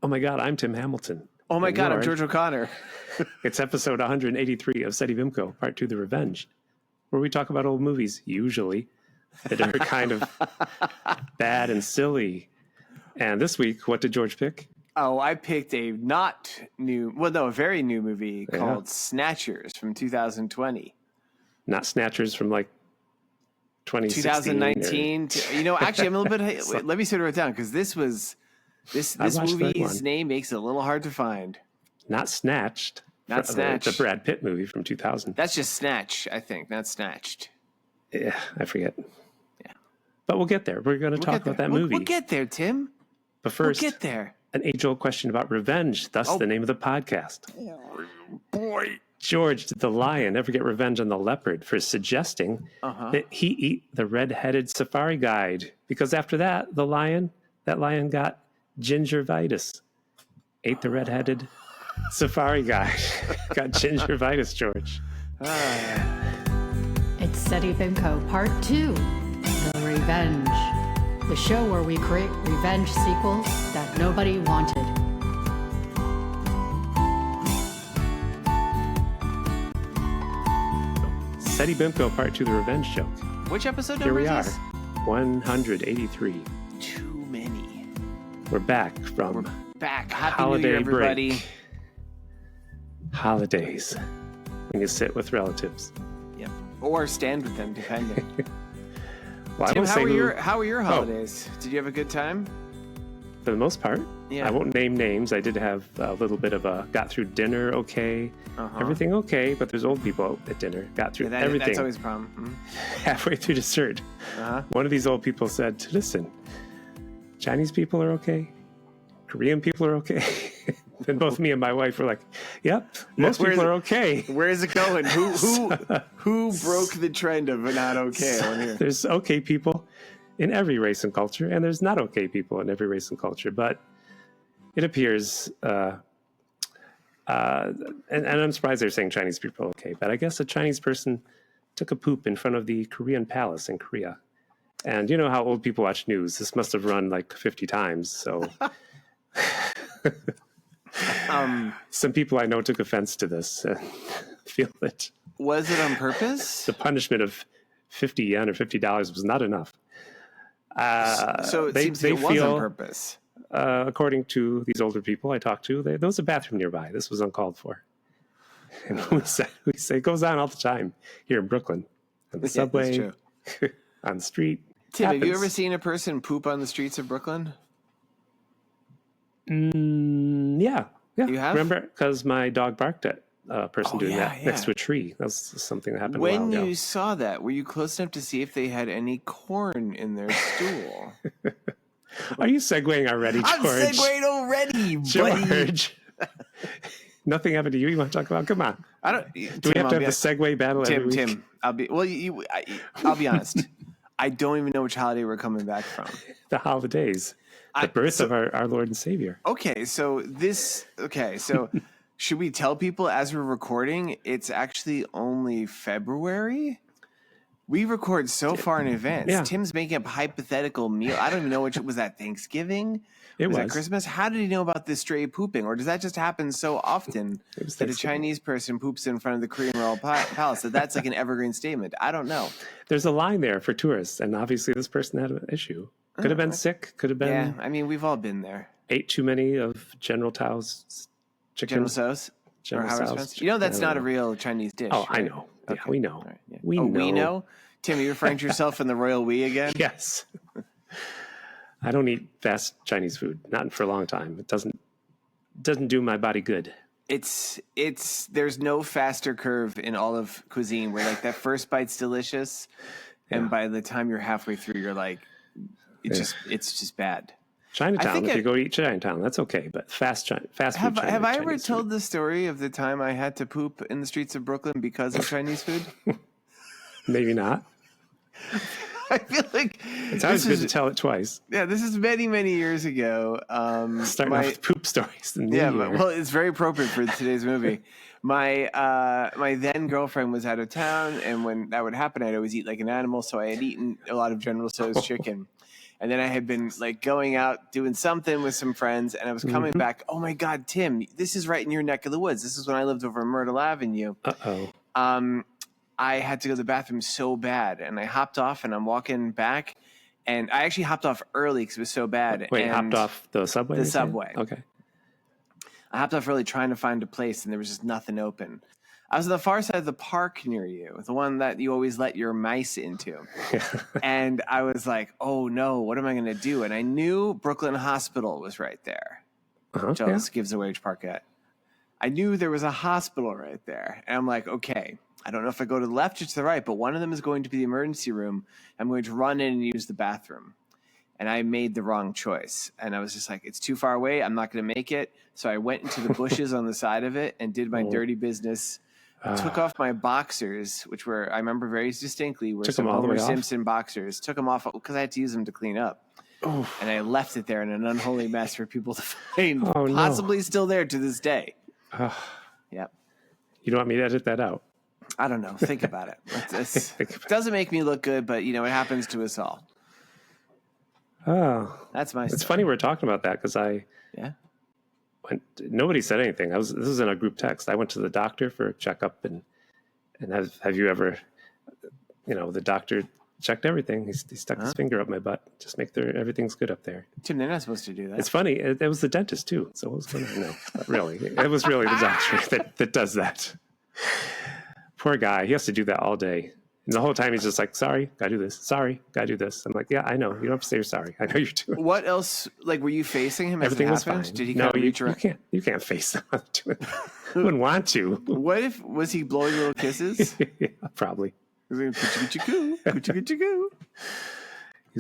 Oh my God, I'm Tim Hamilton. Oh my And God, I'm you're- George O'Connor. It's episode 183 of Seddy Bimco, Part 2, The Revenge, where we talk about old movies, usually, that are kind of bad and silly. And this week, what did George pick? Oh, I picked a very new movie called Snatchers from 2020. Not Snatchers from like 2016. 2019. Actually, I'm a little bit. Let me sort of write it down because this watched that movie's one. name makes it a little hard to find. Not Snatched. Not Snatched. The Brad Pitt movie from 2000. That's just Snatch, I think. Not Snatched. Yeah, I forget. Yeah. But we'll get there. We're going to talk about that movie. We'll get there, Tim. But first, we'll get there. An age-old question about revenge, thus the name of the podcast. Boy. George, did the lion ever get revenge on the leopard for suggesting that he eat the red-headed safari guide? Because after that lion got gingivitis. Ate the red-headed safari guide. Got gingivitis, George. It's Seddy Bimco, Part 2, The Revenge. The show where we create revenge sequels that nobody wanted. Seddy Bimco, Part 2, The Revenge Joke. Which episode Here number we is are, this? 183. Too many. We're back from Back. Happy holiday New Year, everybody. break. Holidays. When you sit with relatives. Yep. Or stand with them, depending. Well, I Tim, won't how say were your holidays? Did you have a good time? For the most part. Yeah. I won't name names. I did have a little bit of got through dinner okay. Everything okay, but there's old people at dinner. Got through everything. That's always a problem. Halfway through dessert. One of these old people said, listen, Chinese people are okay. Korean people are okay. Then both me and my wife were like, yep, most people are okay. Where is it going? Who broke the trend of not okay? I wanna hear. There's okay people in every race and culture, and there's not okay people in every race and culture. But it appears, and I'm surprised they're saying Chinese people are okay, but I guess a Chinese person took a poop in front of the Korean palace in Korea. And you know how old people watch news. This must have run like 50 times, so... Some people I know took offense to this and feel that... Was it on purpose? The punishment of 50 yen or $50 was not enough. So it seems like it was on purpose. According to these older people I talked to, there was a bathroom nearby. This was uncalled for. And we say it goes on all the time here in Brooklyn. On the subway, on the street. Tim, have you ever seen a person poop on the streets of Brooklyn? Yeah. You have? Remember, because my dog barked at a person doing that next to a tree. That was something that happened a while ago. When you saw that, were you close enough to see if they had any corn in their stool? Are you segueing already, George? I'm segueing already, George. Nothing happened to you? You want to talk about? Come on. I don't. Do we have to have the segue battle every week? Tim, I'll be honest. I don't even know which holiday we're coming back from. The holidays. The birth of our Lord and Savior. Okay, so should we tell people as we're recording, it's actually only February? We record so far in advance. Yeah. Tim's making up hypothetical meal. I don't even know was that Thanksgiving? Was that Christmas? How did he know about this stray pooping? Or does that just happen so often that a Chinese person poops in front of the Korean Royal Palace? That's like an evergreen statement. I don't know. There's a line there for tourists, and obviously this person had an issue. Could have been sick. Could have been. Yeah, I mean, we've all been there. Ate too many of General Tao's chicken. General Tso's? General Tso's. You know that's not a real Chinese dish. Oh, right? I know. Okay. Yeah, we know. Right, yeah. We know. Tim, are you referring to yourself in the royal we again? Yes. I don't eat fast Chinese food. Not for a long time. It doesn't do my body good. There's no faster curve in all of cuisine where like that first bite's delicious, and by the time you're halfway through, you're like, it's just bad. Chinatown, if you go eat Chinatown, that's okay. But fast food. Have I ever Chinese told food. the story of the time I had to poop in the streets of Brooklyn because of Chinese food? Maybe not. I feel like It's always good to tell it twice. Yeah, this is many, many years ago. Starting off with poop stories. Well, it's very appropriate for today's movie. My then girlfriend was out of town, and when that would happen, I'd always eat like an animal. So I had eaten a lot of General Tso's chicken. And then I had been like going out doing something with some friends, and I was coming back. Oh my God, Tim, this is right in your neck of the woods. This is when I lived over Myrtle Avenue. I had to go to the bathroom so bad, and I hopped off, and I'm walking back, and I actually hopped off early because it was so bad. Wait, hopped off the subway? The subway. Okay. I hopped off early trying to find a place, and there was just nothing open. I was on the far side of the park near you, the one that you always let your mice into. And I was like, oh no, what am I going to do? And I knew Brooklyn Hospital was right there. Which always gives away which park at. I knew there was a hospital right there. And I'm like, okay, I don't know if I go to the left or to the right, but one of them is going to be the emergency room. I'm going to run in and use the bathroom. And I made the wrong choice. And I was just like, it's too far away. I'm not going to make it. So I went into the bushes on the side of it and did my dirty business. Took off my boxers, which were, I remember very distinctly, were some Homer Simpson boxers. Took them off because I had to use them to clean up. Oof. And I left it there in an unholy mess for people to find. Possibly still there to this day. Yep. You don't want me to edit that out? I don't know. Think about it. It doesn't make me look good, but, you know, it happens to us all. Oh. That's my story. It's funny we're talking about that because nobody said anything. This was in a group text. I went to the doctor for a checkup, and have you ever, the doctor checked everything. He stuck his finger up my butt, just make sure everything's good up there. Tim, they're not supposed to do that. It's funny. It was the dentist too. So it was going to, no, not really. It was really the doctor that does that. Poor guy. He has to do that all day. And the whole time he's just like, sorry, gotta do this. Sorry, gotta do this. I'm like, yeah, I know. You don't have to say you're sorry. I know you're doing it. What else? Like, were you facing him as everything it was happened? fine. Did he kind of reach around? You can't face him. You wouldn't want to. What if, was he blowing little kisses? Yeah, probably. He's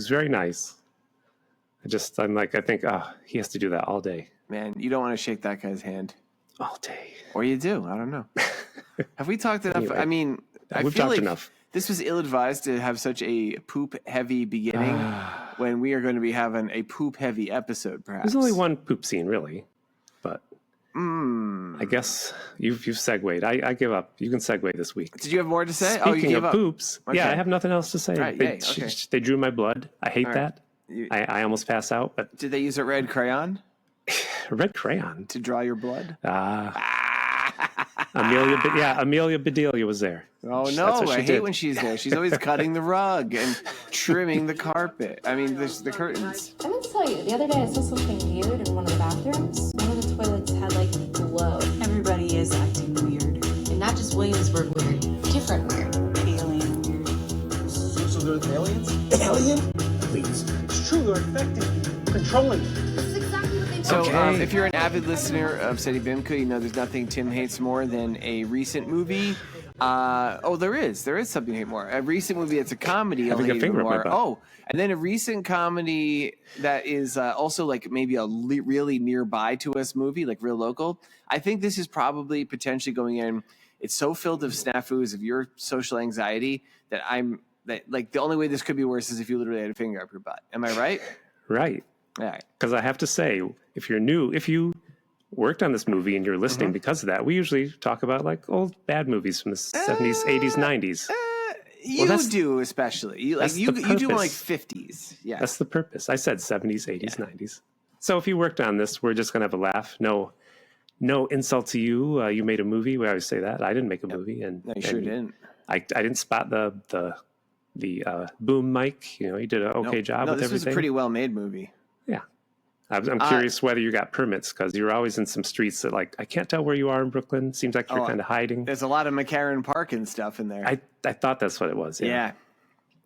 very nice. I think, he has to do that all day. Man, you don't want to shake that guy's hand. All day. Or you do. I don't know. Have we talked enough? Anyway, I mean, I we've feel talked like enough. This was ill-advised to have such a poop-heavy beginning when we are going to be having a poop-heavy episode, perhaps. There's only one poop scene, really. But I guess you've segued. I give up. You can segue this week. Did you have more to say? Speaking you gave of up. poops, Okay. yeah, I have nothing else to say. Right, They drew my blood. I hate that. You- I almost pass out. But Did they use a red crayon red crayon. to draw your blood? Amelia Bedelia was there. Oh, no. I hate when she's there. She's always cutting the rug and trimming the carpet. I mean, the curtains. I meant to tell you, the other day I saw something weird in one of the bathrooms. One of the toilets had like glow. Everybody is acting weird. And not just Williamsburg weird, different weird. Alien weird. So there's aliens? Alien? Please. It's true, they're infecting me, controlling me. This is exactly what they So Okay. if you're an avid listener of Seddy Bimco, you know there's nothing Tim hates more than a recent movie. There is something to hate more. A recent movie that's a comedy. I'll Having a hate finger even up my more. butt. And then a recent comedy that is also like maybe a really nearby to us movie, like real local. I think this is probably potentially going in. It's so filled of snafus of your social anxiety that the only way this could be worse is if you literally had a finger up your butt. Am I right? Right. All right. Because I have to say, if you're new, if you worked on this movie and you're listening because of that, we usually talk about like old bad movies from the 70s, 80s, 90s. You do especially. You do more like purpose. 50s. Yeah. That's the purpose. I said 70s, 80s, 90s. So if you worked on this, we're just going to have a laugh. No insult to you. You made a movie. We always say that. I didn't make a movie. And No, you sure didn't. I didn't spot the boom mic. You did an okay job with this everything. was a pretty well-made movie. Yeah. I'm curious whether you got permits because you're always in some streets that I can't tell where you are in Brooklyn. Seems like you're kind of hiding. There's a lot of McCarran Park and stuff in there. I thought that's what it was. Yeah.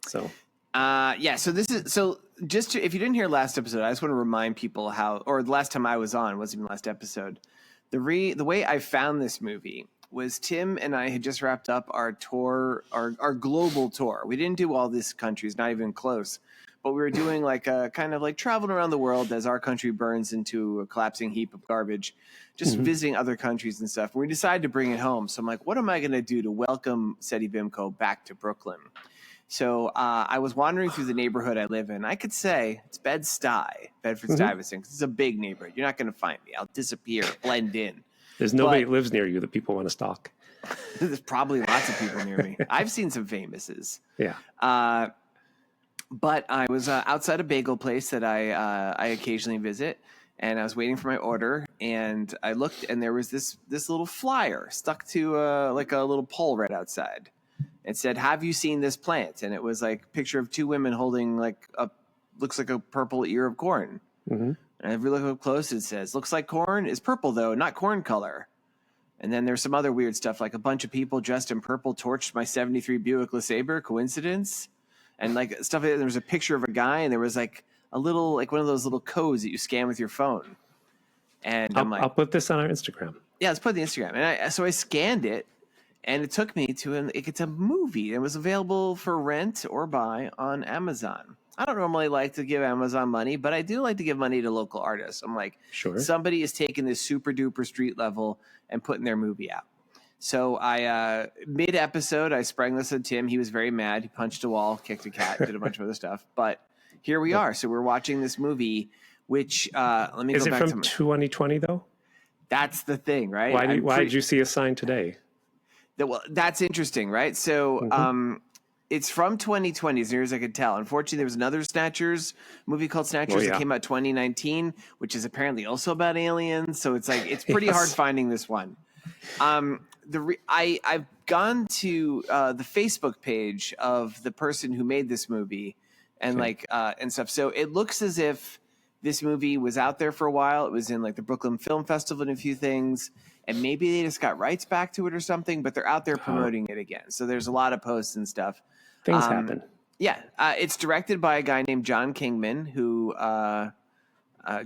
So. So if you didn't hear last episode, I just want to remind people or the last time I was on, wasn't even last episode. The way I found this movie was Tim and I had just wrapped up our tour, our global tour. We didn't do all these countries, not even close. But we were doing like a kind of like traveling around the world as our country burns into a collapsing heap of garbage, just visiting other countries and stuff. And we decided to bring it home. So I'm like, what am I going to do to welcome Seddy Bimco back to Brooklyn? So I was wandering through the neighborhood I live in. I could say it's Bed-Stuy, Bedford-Stuyvesant. It's a big neighborhood. You're not going to find me. I'll disappear, blend in. There's nobody that lives near you that people want to stalk. There's probably lots of people near me. I've seen some famouses. Yeah. But I was outside a bagel place that I occasionally visit, and I was waiting for my order, and I looked, and there was this little flyer stuck to like a little pole right outside. It said, "Have you seen this plant?" And it was like a picture of two women holding like looks like a purple ear of corn. Mm-hmm. And if you look up close, it says, "Looks like corn, is purple though, not corn color." And then there's some other weird stuff, like a bunch of people dressed in purple torched my 73 Buick LeSabre. Coincidence? And like stuff like that. There was a picture of a guy, and there was like a little, like one of those little codes that you scan with your phone. And I'll put this on our Instagram. Yeah, let's put the Instagram. And so I scanned it, and it took me to it's a movie. It was available for rent or buy on Amazon. I don't normally like to give Amazon money, but I do like to give money to local artists. I'm like, sure, somebody is taking this super duper street level and putting their movie out. So I mid episode, I sprang this on Tim. He was very mad. He punched a wall, kicked a cat, did a bunch of other stuff. But here we are. So we're watching this movie, which let me go back to. Is it from 2020 though? That's the thing, right? Why did you see a sign today? Well, that's interesting, right? So it's from 2020, as near as I could tell. Unfortunately, there was another Snatchers movie called Snatchers that came out 2019, which is apparently also about aliens. So it's like it's pretty hard finding this one. I've gone to the Facebook page of the person who made this movie and and stuff. So it looks as if this movie was out there for a while. It was in like the Brooklyn Film Festival and a few things, and maybe they just got rights back to it or something, but they're out there promoting it again. So there's a lot of posts and stuff. Things happen. Yeah. It's directed by a guy named John Kingman, who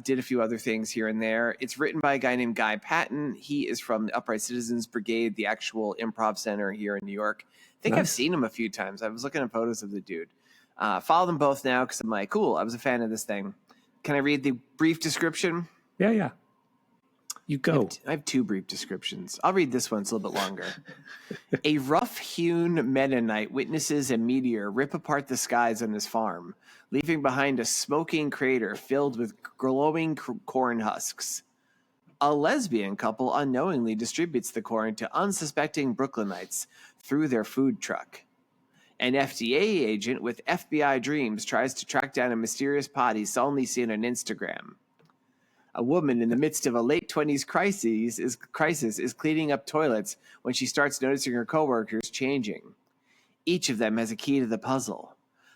did a few other things here and there. It's written by a guy named Guy Patton. He is from the Upright Citizens Brigade, the actual improv center here in New York. I think I've seen him a few times. I was looking at photos of the dude. Follow them both now because I'm like, cool, I was a fan of this thing. Can I read the brief description? Yeah. You go. I have two brief descriptions. I'll read this one. It's a little bit longer. A rough-hewn Mennonite witnesses a meteor rip apart the skies on his farm, leaving behind a smoking crater filled with glowing corn husks. A lesbian couple unknowingly distributes the corn to unsuspecting Brooklynites through their food truck. An FDA agent with FBI dreams tries to track down a mysterious pot he's only seen on Instagram. A woman in the midst of a late 20s crisis is cleaning up toilets when she starts noticing her coworkers changing. Each of them has a key to the puzzle.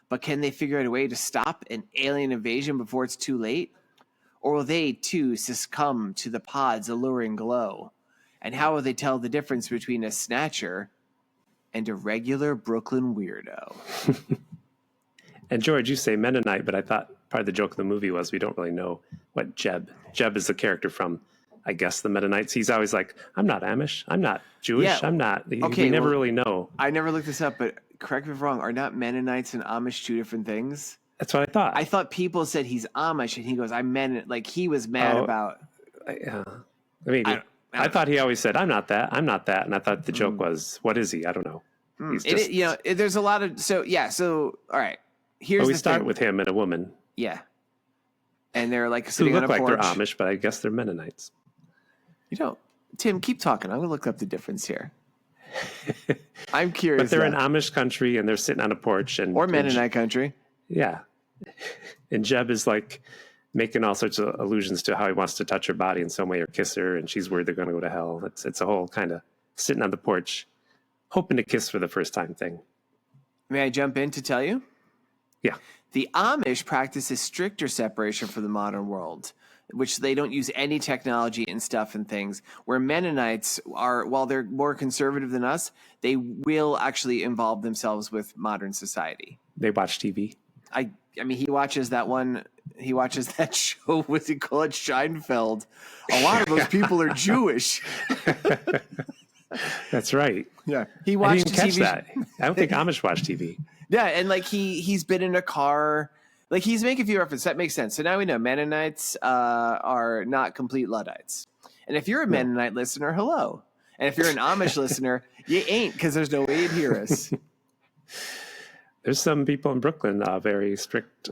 But can they figure out a way to stop an alien invasion before it's too late? Or will they, too, succumb to the pod's alluring glow? And how will they tell the difference between a snatcher and a regular Brooklyn weirdo? And George, you say Mennonite, but I thought part of the joke of the movie was we don't really know what Jeb is the character from, I guess, the Mennonites. He's always like, I'm not Amish, I'm not Jewish, Yeah. I'm not. Okay, we never really know. I never looked this up, but correct me if I'm wrong. Are not Mennonites and Amish two different things? That's what I thought. I thought people said he's Amish, and he goes, I'm Mennonite. Like he was mad about. Maybe. I thought he always said, I'm not that, and I thought the joke was, what is he? I don't know. He's just, there's a lot of so all right. Here's we the start thing. with him and a woman. Yeah. And they're like Who sitting on look a like porch. they're Amish, but I guess they're Mennonites. Tim, keep talking. I'm going to look up the difference here. I'm curious. But they're in Amish country and they're sitting on a porch. Or Mennonite country. Yeah. And Jeb is like making all sorts of allusions to how he wants to touch her body in some way or kiss her. And she's worried they're going to go to hell. It's a whole kind of sitting on the porch, hoping to kiss for the first time thing. May I jump in to tell you? Yeah. The Amish practices stricter separation from the modern world, which they don't use any technology and stuff and things, where Mennonites are, while they're more conservative than us, they will actually involve themselves with modern society. They watch TV. I mean, he watches that show, what's he call it, Scheinfeld. A lot of those people are Jewish. That's right. Yeah. He watched I didn't catch that. I don't think Amish watch TV. Yeah, and like he's been in a car, like he's making a few references. That makes sense. So now we know Mennonites are not complete Luddites. And if you're a Mennonite listener, hello. And if you're an Amish listener, you ain't, because there's no way you'd hear us. There's some people in Brooklyn, very strict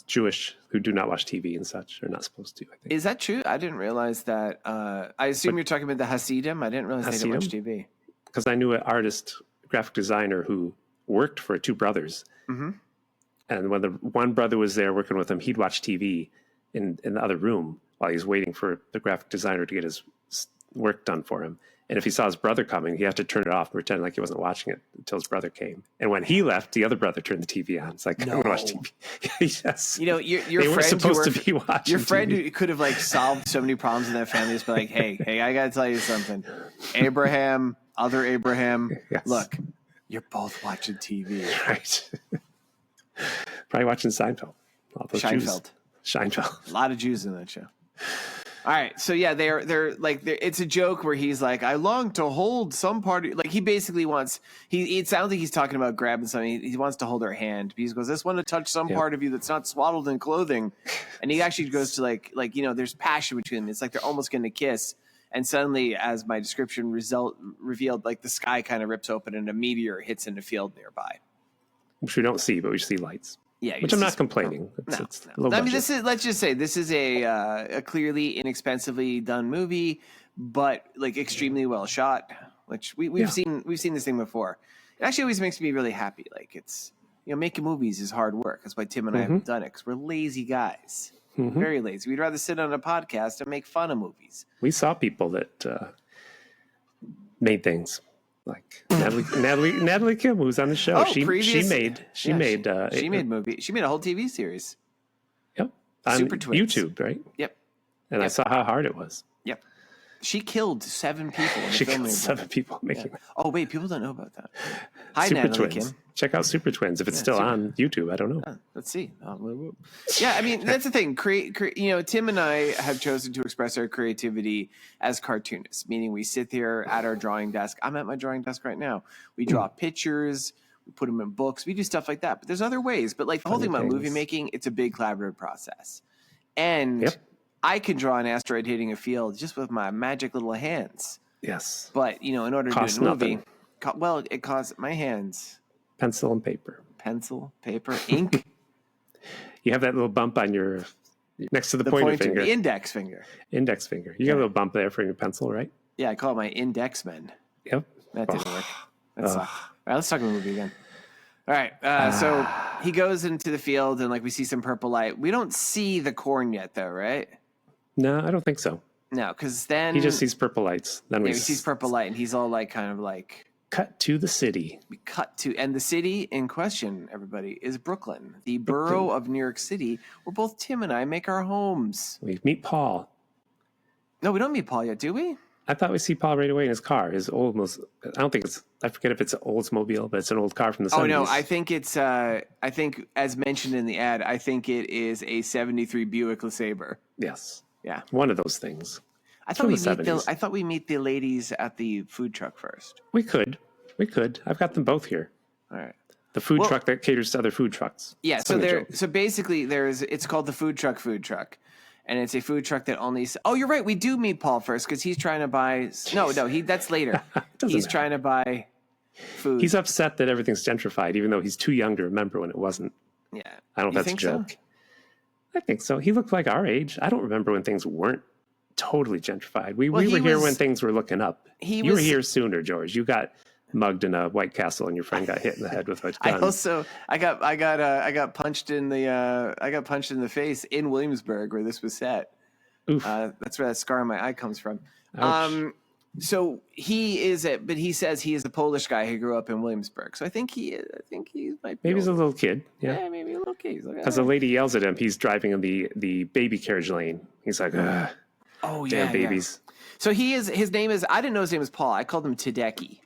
Jewish, who do not watch TV and such. They're not supposed to, I think. Is that true? I didn't realize that. I assume you're talking about the Hasidim. I didn't realize they didn't watch TV. Because I knew an artist, graphic designer, who worked for two brothers. Mm-hmm. And when the one brother was there working with him, he'd watch TV in the other room while he was waiting for the graphic designer to get his work done for him. And if he saw his brother coming, he had to turn it off and pretend like he wasn't watching it until his brother came. And when he left, the other brother turned the TV on. It's like, I'm going to watch TV. Yes. You know, your they friend were supposed to be watching your friend TV. Who could have like solved so many problems in that family is be like, hey, I got to tell you something. Abraham, other Abraham, Yes. Look, you're both watching TV. Right. Probably watching Seinfeld. All those Seinfeld. Seinfeld. A lot of Jews in that show. All right, so yeah, they're like it's a joke where he's like, I long to hold some part. Like he basically wants it sounds like he's talking about grabbing something. He wants to hold her hand. He goes, "This one to touch some part of you that's not swaddled in clothing," and he actually goes to like there's passion between them. It's like they're almost going to kiss, and suddenly, as my description revealed, like the sky kind of rips open and a meteor hits in the field nearby, which we don't see, but we see lights. Yeah, which I'm not complaining. It's low I mean, budget. let's just say this is a clearly inexpensively done movie, but like extremely well shot. Which we've seen this thing before. It actually always makes me really happy. Like it's making movies is hard work. That's why Tim and I have done it because we're lazy guys, very lazy. We'd rather sit on a podcast and make fun of movies. We saw people that made things. Like Natalie Kim, who was on the show, Oh, she made she made a whole TV series. Yep, on Super Twins. YouTube, right? Yep, and I saw how hard it was. Yep, she killed 7 people. She killed 7 people making. Yeah. Oh wait, people don't know about that. Hi, Super Natalie Twins. Kim. Check out Super Twins if it's still on YouTube. I don't know. Let's see. Yeah, I mean that's the thing. Tim and I have chosen to express our creativity as cartoonists, meaning we sit there at our drawing desk. I'm at my drawing desk right now. We draw pictures, we put them in books, we do stuff like that. But there's other ways. But like the whole thing about movie making, it's a big collaborative process. And I can draw an asteroid hitting a field just with my magic little hands. Yes. But in order to do a movie, it costs my hands. Pencil and paper. Pencil, paper, ink. You have that little bump on your next to the pointer finger. The index finger. Index finger. You got a little bump there for your pencil, right? Yeah, I call it my index men. Yep. That didn't work. That sucked. All right, let's talk about the movie again. All right, so he goes into the field and like we see some purple light. We don't see the corn yet, though, right? No, I don't think so. No, because then he just sees purple lights. Then he sees purple light, and he's all like, kind of like. Cut to the city. And the city in question, everybody, is Brooklyn, the borough of New York City, where both Tim and I make our homes. We meet Paul. No, we don't meet Paul yet, do we? I thought we see Paul right away in his car. His old, I forget if it's an Oldsmobile, but it's an old car from the 70s. Oh, no, I think it's, as mentioned in the ad, I think it is a 73 Buick LeSabre. Yes. Yeah. One of those things. I thought we meet the ladies at the food truck first. We could. I've got them both here. All right. The food truck that caters to other food trucks. Yeah. So basically, it's called the food truck, and it's a food truck that only. Oh, you're right. We do meet Paul first because he's trying to buy. No, that's later. He's trying to buy food. He's upset that everything's gentrified, even though he's too young to remember when it wasn't. Yeah. I don't know if that's a joke. So? I think so. He looked like our age. I don't remember when things weren't totally gentrified. We were here when things were looking up. You were here sooner, George. You got mugged in a White Castle, and your friend got hit in the head with a gun. I got punched in the face in Williamsburg, where this was set. Oof. That's where that scar on my eye comes from. So but he says he is a Polish guy who grew up in Williamsburg. So I think he might be. Maybe he's a little kid. Yeah, maybe a little kid. As a lady yells at him, he's driving in the baby carriage lane. He's like, oh damn babies. Yeah. So his name is, I didn't know his name was Paul. I called him Tedeki.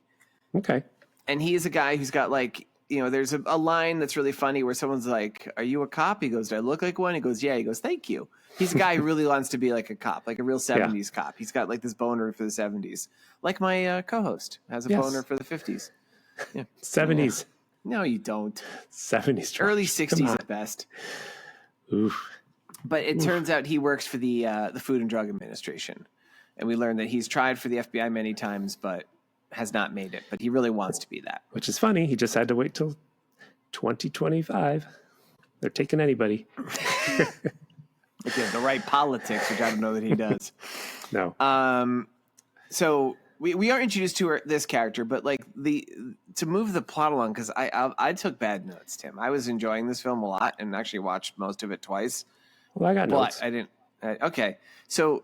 Okay. And he is a guy who's got like, there's a line that's really funny where someone's like, are you a cop? He goes, do I look like one? He goes, yeah. He goes, thank you. He's a guy who really wants to be like a cop, like a real 70s cop. He's got like this boner for the 70s. Like my co-host has a boner for the 50s. Yeah. 70s. No, you don't. 70s. Early 60s at best. Oof. But it turns out he works for the Food and Drug Administration. And we learned that he's tried for the FBI many times, but has not made it. But he really wants to be that. Which is funny. He just had to wait till 2025. They're taking anybody. If you have the right politics, which I don't know that he does. No. So we are introduced to this character, but like to move the plot along, because I took bad notes, Tim. I was enjoying this film a lot and actually watched most of it twice. Well, I got notes. I didn't. Okay, so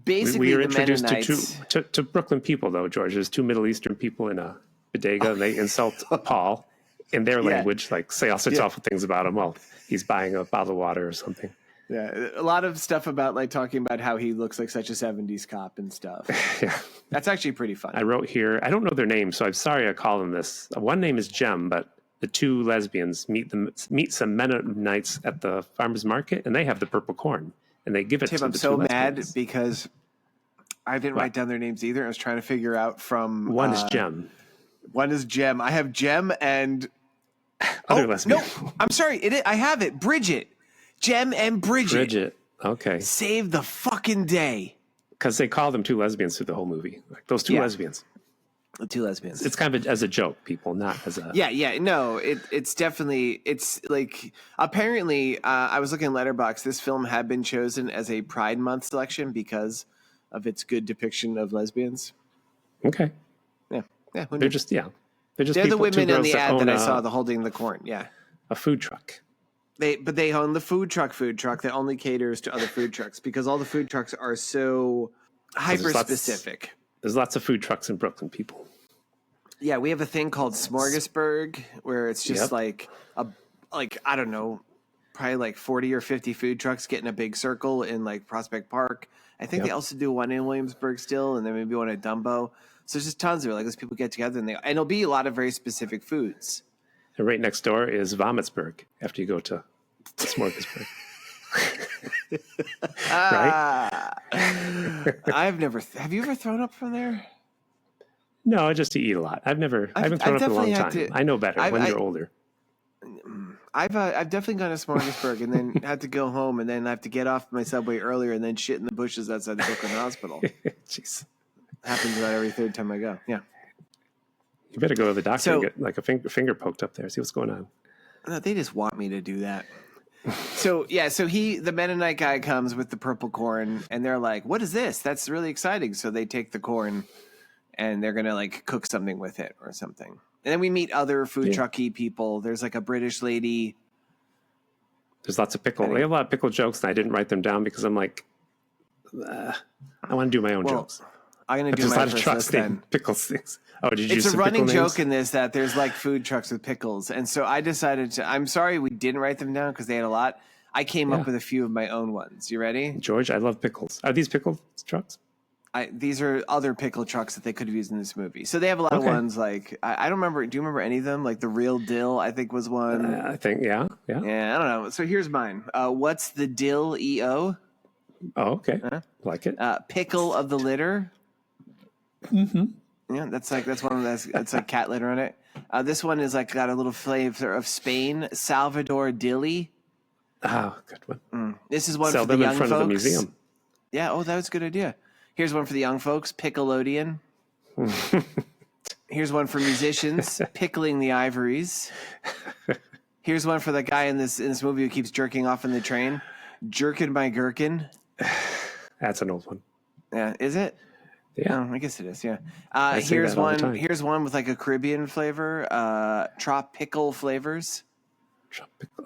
basically, we are the introduced Mennonites to Brooklyn people, though, George. There's 2 Middle Eastern people in a bodega, and they insult Paul in their language, like say all sorts of awful things about him. Well, he's buying a bottle of water or something. Yeah, a lot of stuff about like talking about how he looks like such a 70s cop and stuff. Yeah. That's actually pretty fun. I wrote here, I don't know their names, so I'm sorry I call them this. One name is Jem, but the 2 lesbians meet some Mennonites at the farmer's market, and they have the purple corn, and they give it Tim, to I'm the so 2 mad lesbians. because I didn't write down their names either. I was trying to figure out from... One is Jem. One is Jem. I have Jem and... Other lesbian. No, I'm sorry. I have it. Bridget. Jem and Bridget. Okay. Save the fucking day. Because they call them 2 lesbians through the whole movie. Like those 2 lesbians. The 2 lesbians. It's kind of as a joke, people, not as a... Yeah. No, it's definitely... It's like... Apparently, I was looking at Letterboxd. This film had been chosen as a Pride Month selection because of its good depiction of lesbians. Okay. Yeah. They're just They're people, the women in the ad own that I saw, the holding the corn. Yeah. a food truck. They own the food truck that only caters to other food trucks because all the food trucks are so hyper specific. There's lots of food trucks in Brooklyn, people. Yeah, we have a thing called Smorgasburg where it's just like I don't know, probably like 40 or 50 food trucks get in a big circle in like Prospect Park. I think they also do one in Williamsburg still, and then maybe one at Dumbo. So there's just tons of it. Like those people get together and it'll be a lot of very specific foods. And right next door is Vomitsburg after you go to Smorgasburg. Right? Have you ever thrown up from there? No, just to eat a lot. I've been thrown up in a long time. I know better when you're older. I've definitely gone to Smorgasburg and then had to go home and then I have to get off my subway earlier and then shit in the bushes outside the Brooklyn Hospital. Jeez. Happens about every third time I go. Yeah. You better go to the doctor and get like a finger poked up there. See what's going on. No, they just want me to do that. So the Mennonite guy comes with the purple corn and they're like, what is this? That's really exciting. So they take the corn and they're going to like cook something with it or something. And then we meet other food trucky people. There's like a British lady. There's lots of pickle. We have a lot of pickle jokes and I didn't write them down because I'm like, I want to do my own jokes. I'm going to do my first list then. Pickles things. Oh, did you It's use a some running pickle joke in this that there's like food trucks with pickles. And so I decided to, I'm sorry we didn't write them down because they had a lot. I came up with a few of my own ones. You ready? George, I love pickles. Are these pickle trucks? These are other pickle trucks that they could have used in this movie. So they have a lot of ones like, I don't remember. Do you remember any of them? Like the Real Dill, I think was one. I think, yeah. Yeah, I don't know. So here's mine. What's the Dill EO? Oh, okay. Like it. Pickle of the Litter. Mm-hmm. Yeah, that's one of those. It's like cat litter on it. This one is like got a little flavor of Spain. Salvador Dilly. Oh, good one. This is one Sell for the them young in front folks. of the museum. Yeah. Oh, that was a good idea. Here's one for the young folks. Pickelodian. Here's one for musicians. Pickling the Ivories. Here's one for the guy in this movie who keeps jerking off in the train. Jerkin' my gherkin. That's an old one. Yeah, is it? Yeah, I guess it is. Yeah. Here's one. Here's one with like a Caribbean flavor. Tropical flavors.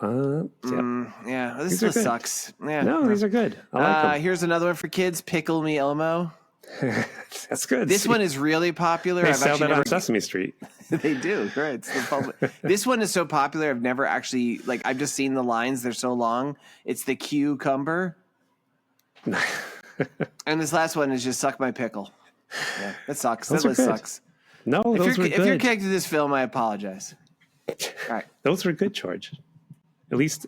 Yeah. This list sucks. Yeah. No, these are good. I like them. Here's another one for kids. Pickle Me Elmo. That's good. This one is really popular. They sell that on Sesame Street. They do. Right. It's the public. This one is so popular. I've never actually I've just seen the lines. They're so long. It's the cucumber. And this last one is just suck my pickle. Yeah, that sucks. That list sucks. No, those were good. If you're connected to this film, I apologize. All right. Those were good, George. At least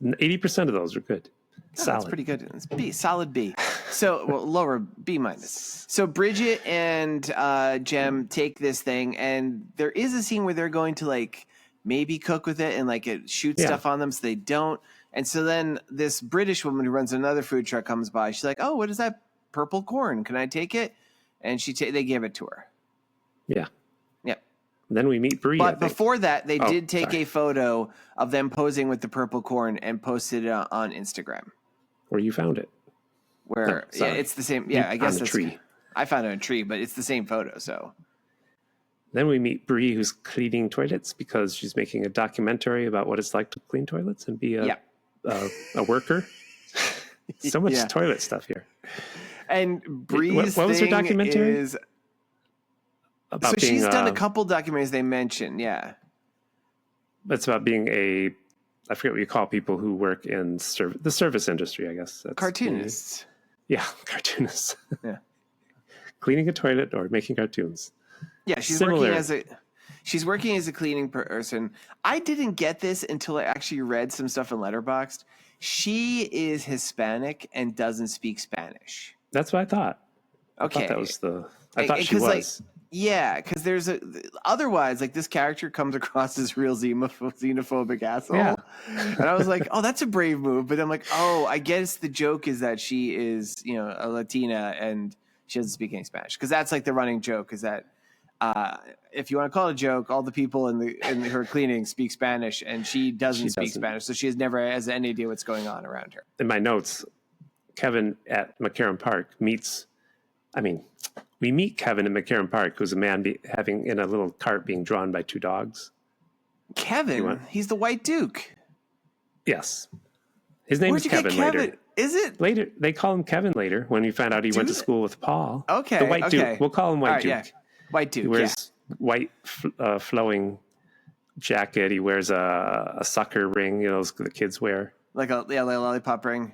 80% of those were good. Solid. That's pretty good. It's B, solid B. So lower B minus. So Bridget and Jem take this thing, and there is a scene where they're going to maybe cook with it and it shoots stuff on them, so they don't. And so then this British woman who runs another food truck comes by. She's like, "Oh, what is that purple corn? Can I take it?" And they give it to her. Yeah. Yep. Then we meet Bree. But before that, they did take a photo of them posing with the purple corn and posted it on Instagram. Where you found it. It's the same. Yeah, I guess on the tree. I found it on a tree, but it's the same photo. So then we meet Bree, who's cleaning toilets because she's making a documentary about what it's like to clean toilets and be a worker. So much toilet stuff here. And Bree's what was her documentary? Is about so being, she's done a couple documentaries they mentioned. Yeah, it's about being I forget what you call people who work in the service industry. I guess that's cartoonists. Cartoonists. Yeah, cleaning a toilet or making cartoons. Yeah, she's working as a cleaning person. I didn't get this until I actually read some stuff in Letterboxd. She is Hispanic and doesn't speak Spanish. That's what I thought. Okay, I thought she was. Because otherwise, like, this character comes across as real xenophobic asshole. Yeah. And I was like, oh, that's a brave move. But I'm like, oh, I guess the joke is that she is, a Latina and she doesn't speak any Spanish. Because that's like the running joke is that if you want to call it a joke, all the people in her cleaning speak Spanish and she doesn't speak Spanish. So she has any idea what's going on around her. In my notes, Kevin at McCarran Park we meet Kevin in McCarran Park, who's a man having in a little cart being drawn by two dogs. Kevin? He's the White Duke. Yes. His name is Kevin later. Is it? Later. They call him Kevin later when we found out he went to school with Paul. Okay. The White Duke. We'll call him White Duke. Yeah. White Duke, he wears white flowing jacket. He wears a sucker ring, the kids wear. Like a lollipop ring.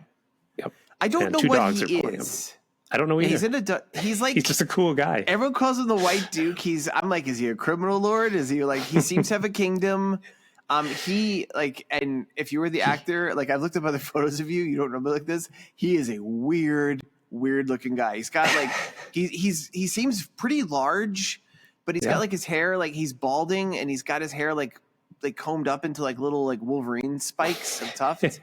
Yep. I don't know what he is. I don't know either. He's like, he's just a cool guy. Everyone calls him the White Duke. I'm like, is he a criminal lord? Is he like, he seems to have a kingdom. And if you were the actor, like I've looked up other photos of you, you don't remember like this. He is a weird looking guy. He's got like, he seems pretty large, but he's got like his hair, like he's balding and he's got his hair like combed up into like little like Wolverine spikes and tufts.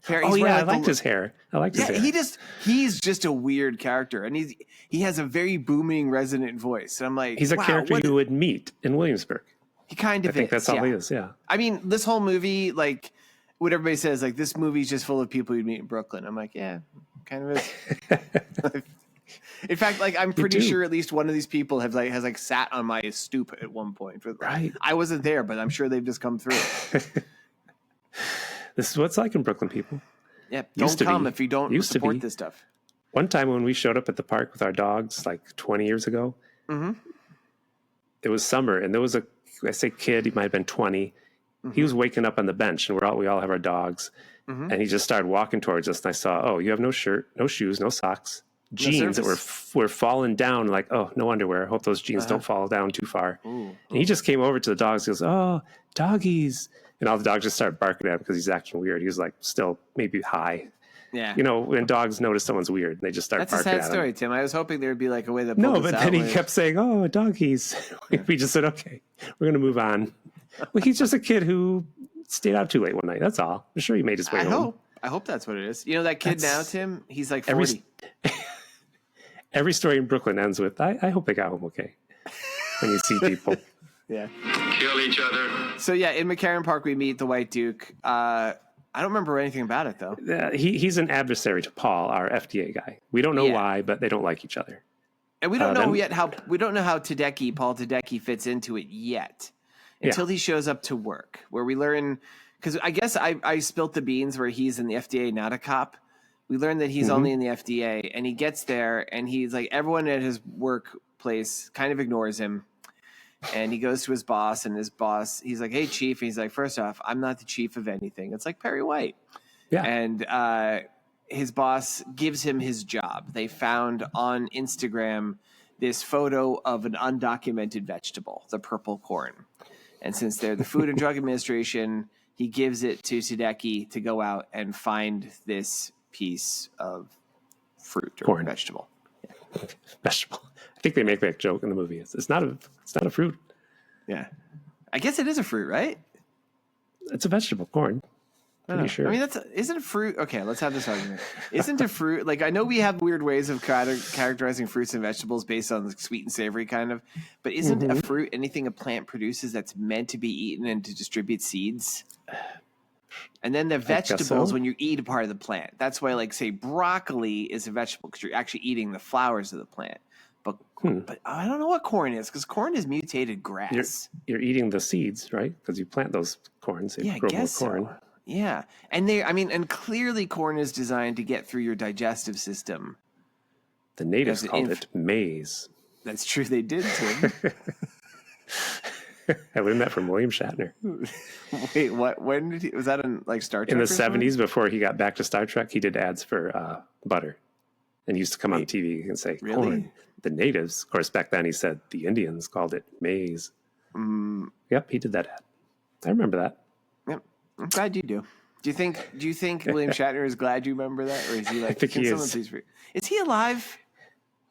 I liked his hair. His hair. He's just a weird character, and he has a very booming, resonant voice. And I'm like, he's a character you would meet in Williamsburg. He kind of I think that's all he is. Yeah. I mean, this whole movie, like what everybody says, like this movie's just full of people you'd meet in Brooklyn. I'm like, yeah, kind of is. In fact, like I'm pretty sure at least one of these people has sat on my stoop at one point. Right. I wasn't there, but I'm sure they've just come through. This is what it's like in Brooklyn, people. Yeah, don't come if you don't support this stuff. One time when we showed up at the park with our dogs, like 20 years ago, it was summer, and there was I say kid, he might have been 20. He was waking up on the bench, and we all have our dogs, and he just started walking towards us, and I saw, you have no shirt, no shoes, no socks, jeans that were falling down, like, oh, no underwear. I hope those jeans don't fall down too far. And he just came over to the dogs, he goes, oh, doggies. And all the dogs just start barking at him because he's acting weird. He was like still maybe high. Yeah. When dogs notice someone's weird, they just start barking at him. That's a sad story, Tim. I was hoping there would be like a way that No, but then he kept saying, oh, doggies. We just said, okay, we're going to move on. Well, he's just a kid who stayed out too late one night. That's all. I'm sure he made his way home. I hope that's what it is. That kid now, Tim, he's like 40. Every story in Brooklyn ends with, I hope they got home okay. When you see people. Yeah. Kill each other. So yeah, in McCarran Park we meet the White Duke. I don't remember anything about it though. He's an adversary to Paul, our FDA guy. We don't know why, but they don't like each other. And we don't know how Paul Tedecki fits into it yet. Until he shows up to work, where we learn, because I guess I spilt the beans where he's in the FDA, not a cop. We learn that he's only in the FDA, and he gets there and he's like, everyone at his workplace kind of ignores him. And he goes to his boss, and his boss, he's like, hey, chief. And he's like, first off, I'm not the chief of anything. It's like Perry White. Yeah. And his boss gives him his job. They found on Instagram this photo of an undocumented vegetable, the purple corn. And since they're the Food and Drug Administration, he gives it to Tedecki to go out and find this piece of fruit or vegetable. Yeah. Vegetable. I think they make that joke in the movie. It's not a fruit. Yeah, I guess it is a fruit, right? It's a vegetable, corn. Pretty sure. I mean, isn't a fruit. Okay, let's have this argument. Isn't a fruit like, I know we have weird ways of characterizing fruits and vegetables based on the sweet and savory kind of, but isn't a fruit anything a plant produces that's meant to be eaten and to distribute seeds? And then the vegetables, when you eat a part of the plant, that's why, like, say, broccoli is a vegetable because you're actually eating the flowers of the plant. But I don't know what corn is, because corn is mutated grass. You're eating the seeds, right? Because you plant those corns, they grow more corn. So. Yeah, and clearly corn is designed to get through your digestive system. The natives called it maize. That's true, they did, Tim. I learned that from William Shatner. Wait, what? When did he? Was that in like Star Trek? In the 70s, before he got back to Star Trek, he did ads for butter, and he used to come on TV and say, "Really? Corn." The natives, of course, back then he said the Indians called it maize. Yep, he did that ad. I remember that. Yep, I'm glad you do. Do you think William Shatner is glad you remember that, or is he like? I think he is. Is he alive?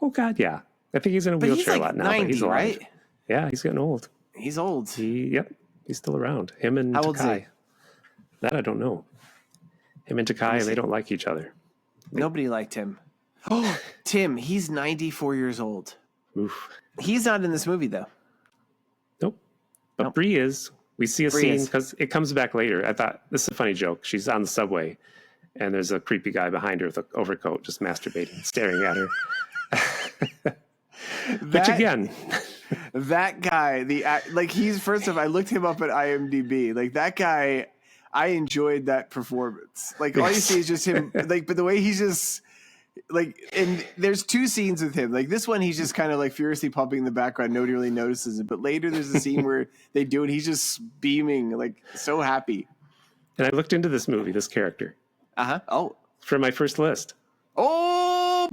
Oh God, yeah. I think he's in a wheelchair a lot now, 90, but he's alive. Right? Yeah, he's getting old. He's old. He's still around. Him and How old is Takai. he? That I don't know. Him and Takai, they don't like each other. Nobody liked him. Oh, Tim, he's 94 years old. Oof. He's not in this movie, though. Nope. But Bree is. We see a scene because it comes back later. I thought, this is a funny joke. She's on the subway, and there's a creepy guy behind her with an overcoat just masturbating, staring at her. Which, again... That guy, he's, first off, I looked him up at IMDb. Like, that guy, I enjoyed that performance. Like, all you see is just him, like, but the way he's just... Like, and there's two scenes with him. Like, this one, he's just kind of like furiously pumping in the background. Nobody really notices it. But later, there's a scene where they do it. He's just beaming, like, so happy. And I looked into this movie, this character. Oh. For my first list. Oh!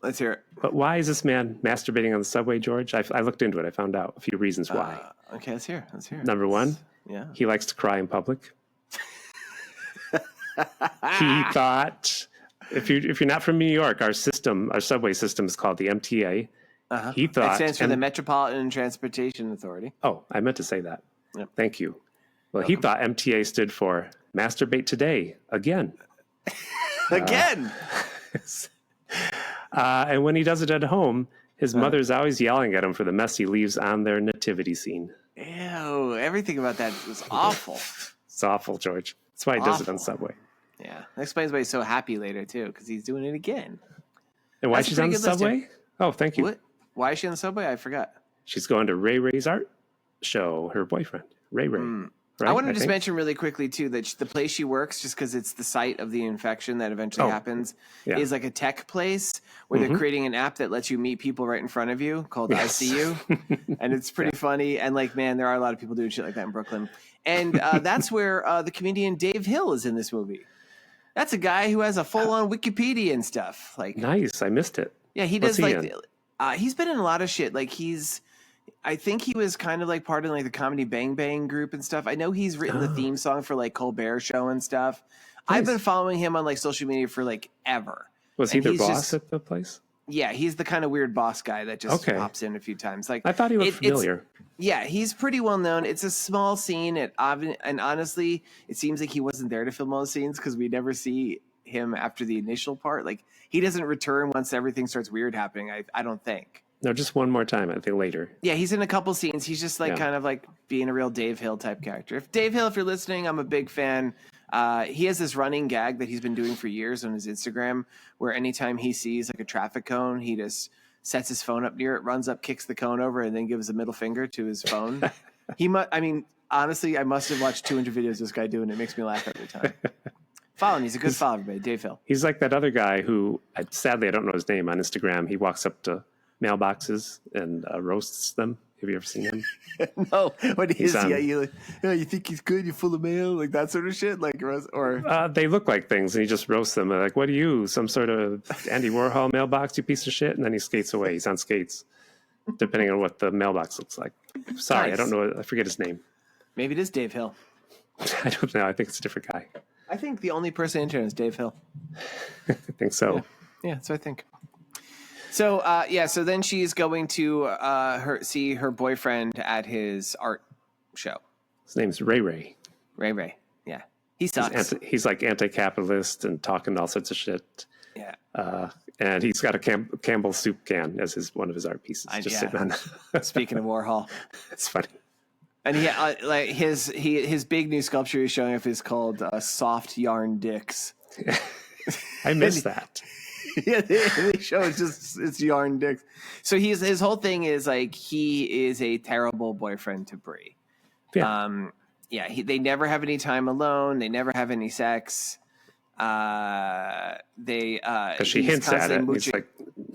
Let's hear it. But why is this man masturbating on the subway, George? I looked into it. I found out a few reasons why. Okay, let's hear it. Number one, he likes to cry in public. He thought... If you're not from New York, our subway system is called the MTA. He thought it stands for the Metropolitan Transportation Authority. Oh, I meant to say that. Yep. Thank you. Well, he thought MTA stood for Masturbate Today again. Again. And when he does it at home, his mother's always yelling at him for the mess he leaves on their nativity scene. Ew! Everything about that was awful. It's awful, George. That's why he does it on subway. Yeah, that explains why he's so happy later, too, because he's doing it again. And why she's on the subway? Oh, thank you. What? Why is she on the subway? I forgot. She's going to Ray Ray's art show, her boyfriend, Ray Ray. Right, I want to just mention really quickly, too, that the place she works, just because it's the site of the infection that eventually happens, is like a tech place where they're creating an app that lets you meet people right in front of you called ICU. And it's pretty funny. And, like, man, there are a lot of people doing shit like that in Brooklyn. And that's where the comedian Dave Hill is in this movie. That's a guy who has a full-on Wikipedia and stuff. Like, nice, I missed it. Yeah, he does he's been in a lot of shit. Like I think he was kind of like part of like the Comedy Bang Bang group and stuff. I know he's written the theme song for like Colbert Show and stuff. Nice. I've been following him on like social media for like ever. Was he the boss at the place? Yeah, he's the kind of weird boss guy that just pops in a few times. Like I thought he looked familiar. Yeah, he's pretty well known. It's a small scene, and honestly, it seems like he wasn't there to film all the scenes because we never see him after the initial part. Like he doesn't return once everything starts weird happening. I don't think. No, just one more time. I think later. Yeah, he's in a couple scenes. He's just like kind of like being a real Dave Hill type character. If Dave Hill, if you're listening, I'm a big fan. He has this running gag that he's been doing for years on his Instagram, where anytime he sees like a traffic cone, he just sets his phone up near it, runs up, kicks the cone over, and then gives a middle finger to his phone. Honestly, I must have watched 200 videos of this guy doing it. It makes me laugh every time. Follow him. He's a good follow, everybody. Dave Hill. He's like that other guy who, sadly, I don't know his name on Instagram. He walks up to mailboxes and roasts them. Have you ever seen him? No. What is he? You think he's good? You're full of mail? Like that sort of shit? Like, or they look like things, and he just roasts them. Like, what are you? Some sort of Andy Warhol mailbox, you piece of shit? And then he skates away. He's on skates, depending on what the mailbox looks like. Sorry, nice. I don't know. I forget his name. Maybe it is Dave Hill. I don't know. I think it's a different guy. I think the only person in turn is Dave Hill. I think so. Yeah, so I think. So, so then she's going to see her boyfriend at his art show. His name's Ray Ray. Ray Ray, yeah. He sucks. He's like anti-capitalist and talking all sorts of shit. Yeah. And he's got a Campbell soup can as one of his art pieces. Sitting on that. Speaking of Warhol. It's funny. And like his big new sculpture he's showing off is called Soft Yarn Dicks. I missed that. Yeah, the show is just it's yarn dicks. So his whole thing is like he is a terrible boyfriend to Bree. Yeah. They never have any time alone. They never have any sex. Because she hints at it. And he's like,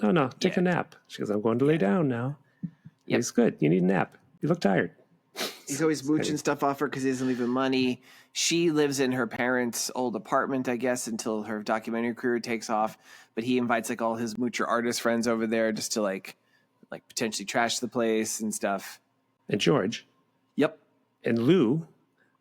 no, take a nap. She goes, I'm going to lay down now. Yep. He's good. You need a nap. You look tired. He's always mooching stuff off her because he doesn't leave him money. She lives in her parents' old apartment, I guess, until her documentary career takes off. But he invites like all his moocher artist friends over there just to like potentially trash the place and stuff. And George. Yep. And Lou.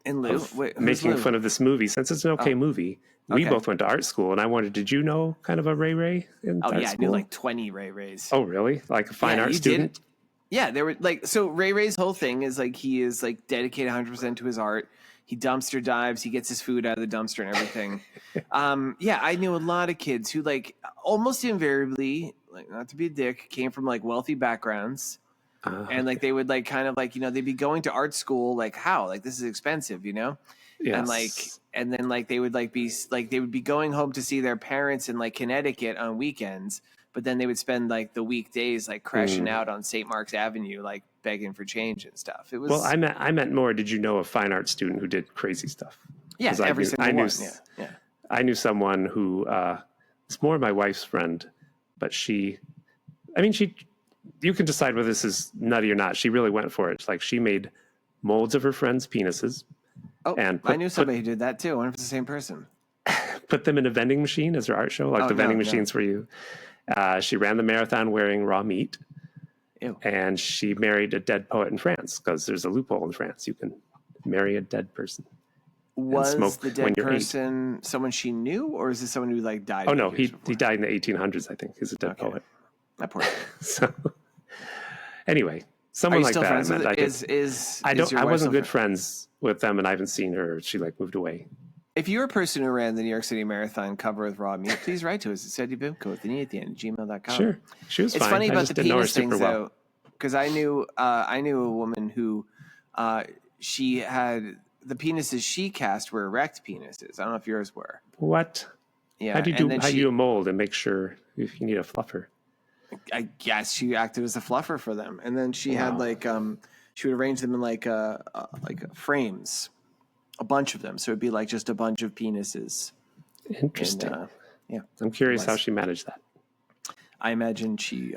Wait, making Lou? fun of this movie. Since it's an movie, we both went to art school, and I wondered, did you know kind of a Ray in art school? I knew like 20 Rays. Oh, really? Like a fine art student? Did? Yeah, they were like, so Ray's whole thing is like he is like dedicated 100% to his art. He dumpster dives. He gets his food out of the dumpster and everything. I knew a lot of kids who like almost invariably, like not to be a dick, came from like wealthy backgrounds. And like they would like kind of like, they'd be going to art school like how? Like this is expensive, Yes. And then they would be going home to see their parents in like Connecticut on weekends, but then they would spend like the weekdays like crashing out on St. Mark's Avenue, like begging for change and stuff. It was I meant more. Did you know a fine art student who did crazy stuff? Yeah, every single one. Yeah. I knew someone who it's more my wife's friend, but she. You can decide whether this is nutty or not. She really went for it. It's like she made molds of her friends' penises. Oh, I knew somebody who did that too. I wonder if it's the same person. Put them in a vending machine as her art show, like vending machines for you. She ran the marathon wearing raw meat. Ew. And she married a dead poet in France because there's a loophole in France. You can marry a dead person. Was the dead person someone she knew, or is this someone who like died? Oh no, he died in the 1800s. I think he's a dead poet. That poor guy. So anyway, someone like that. I wasn't good friends with them, and I haven't seen her. She like moved away. If you're a person who ran the New York City Marathon cover with raw meat, please write to us at Seddy Bimco with an E at the end, gmail.com. Sure, she was fine. It's funny about the penis things though, because I knew a woman who she had the penises she cast were erect penises. I don't know if yours were. What? Yeah. How do you do a mold and make sure if you need a fluffer? I guess she acted as a fluffer for them, and then she had like she would arrange them in like frames, a bunch of them, so it'd be like just a bunch of penises. Interesting. And, I'm curious how she managed that. I imagine she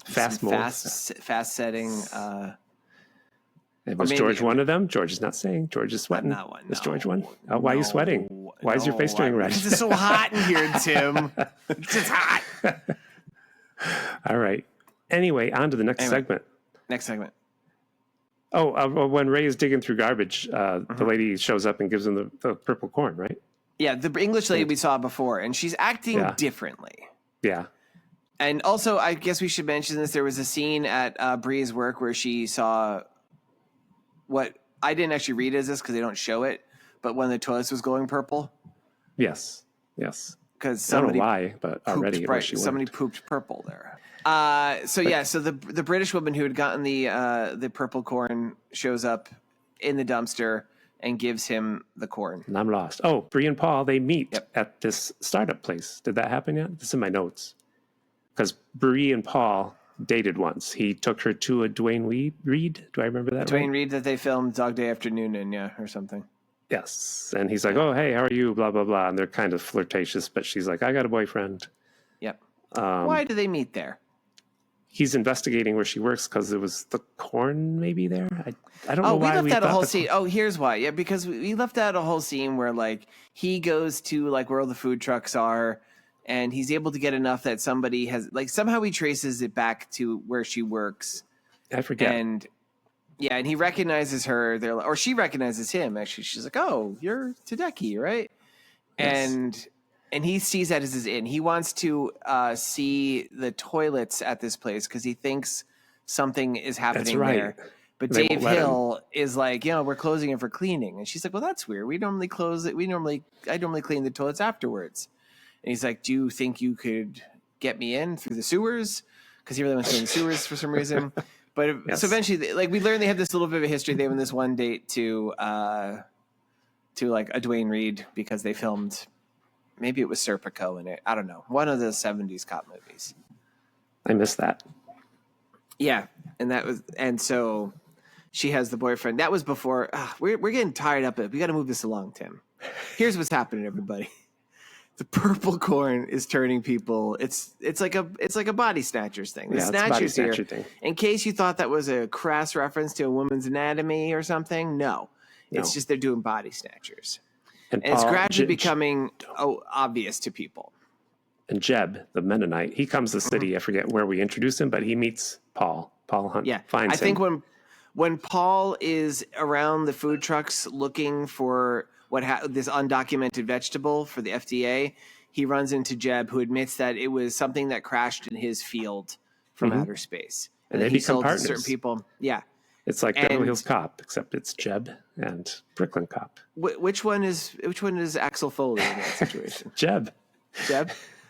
fast setting. Was George one of them? George is not saying. George is sweating. Not one. Is George one? Oh, why are you sweating? Why is your face turning red? Because it's so hot in here, Tim. It's just hot. All right. Anyway, on to the next segment. Next segment. Oh, when Ray is digging through garbage, the lady shows up and gives him the purple corn, right? Yeah, the English lady we saw before, and she's acting differently. Yeah. And also, I guess we should mention this. There was a scene at Bree's work where she saw what I didn't actually read as this because they don't show it, but when the toilets was glowing purple. Yes. Because I don't know why, but already somebody pooped purple there. So the British woman who had gotten the purple corn shows up in the dumpster and gives him the corn. And I'm lost. Oh, Bree and Paul, they meet at this startup place. Did that happen yet? This is in my notes. Because Bree and Paul dated once. He took her to a Dwayne Reed. Do I remember that Dwayne Reed that they filmed Dog Day Afternoon in, or something. Yes. And he's like, oh, hey, how are you? Blah, blah, blah. And they're kind of flirtatious, but she's like, I got a boyfriend. Yep. Why do they meet there? He's investigating where she works because there was the corn maybe there. I don't know why we left out a whole scene. Oh, here's why. Yeah, because we left out a whole scene where like he goes to like where all the food trucks are and he's able to get enough that somebody has like somehow he traces it back to where she works. I forget. And he recognizes her. Or she recognizes him. Actually, she's like, "Oh, you're Tadeki, right?" Yes. And he sees that as his in. He wants to see the toilets at this place because he thinks something is happening there. But Dave Hill is like, we're closing it for cleaning. And she's like, well, that's weird. We normally close it. I normally clean the toilets afterwards. And he's like, do you think you could get me in through the sewers? Because he really wants to go in the sewers for some reason. But so eventually, like we learned they have this little bit of a history. They went this one date to like a Dwayne Reed because they filmed maybe it was Serpico in it. I don't know. One of the 70s cop movies. I missed that. Yeah, and so she has the boyfriend. That was before. We're getting tired up. We got to move this along, Tim. Here's what's happening, everybody. The purple corn is turning people. It's like a body snatchers thing. The Snatchers here. Thing. In case you thought that was a crass reference to a woman's anatomy or something, no. It's just they're doing body snatchers, and it's gradually becoming obvious to people. And Jeb, the Mennonite, he comes to the city. I forget where we introduced him, but he meets Paul. Paul Hunt finds him. I think when Paul is around the food trucks looking for this undocumented vegetable for the FDA, he runs into Jeb, who admits that it was something that crashed in his field from outer space, and they become partners. Certain people, yeah. It's like Beverly Hills Cop, except it's Jeb and Brooklyn Cop. Which one is Axel Foley in that situation? Jeb.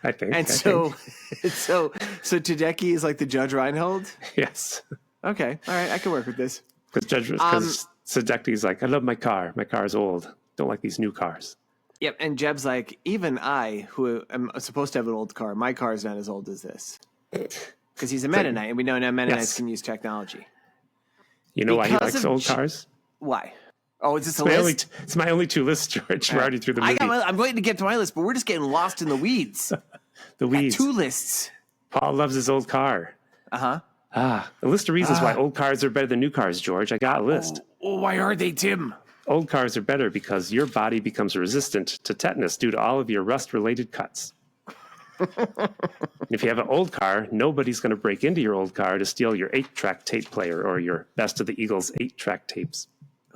I think. And so Tedeki is like the Judge Reinhold? Yes. Okay. All right. I can work with this. Because Tedeki's like, I love my car. My car is old. Don't like these new cars. Yep. And Jeb's like, even I, who am supposed to have an old car, my car is not as old as this. Because he's a Mennonite, and we know now Mennonites can use technology. You know why he likes old cars? Why? Oh, is this a list? It's my only two lists, George. We're already through the movie. I'm waiting to get to my list, but we're just getting lost in the weeds. The weeds. Two lists. Paul loves his old car. Uh-huh. A list of reasons why old cars are better than new cars, George. I got a list. Why are they, Tim? Old cars are better because your body becomes resistant to tetanus due to all of your rust-related cuts. If you have an old car, nobody's going to break into your old car to steal your 8-track tape player or your Best of the Eagles 8-track tapes.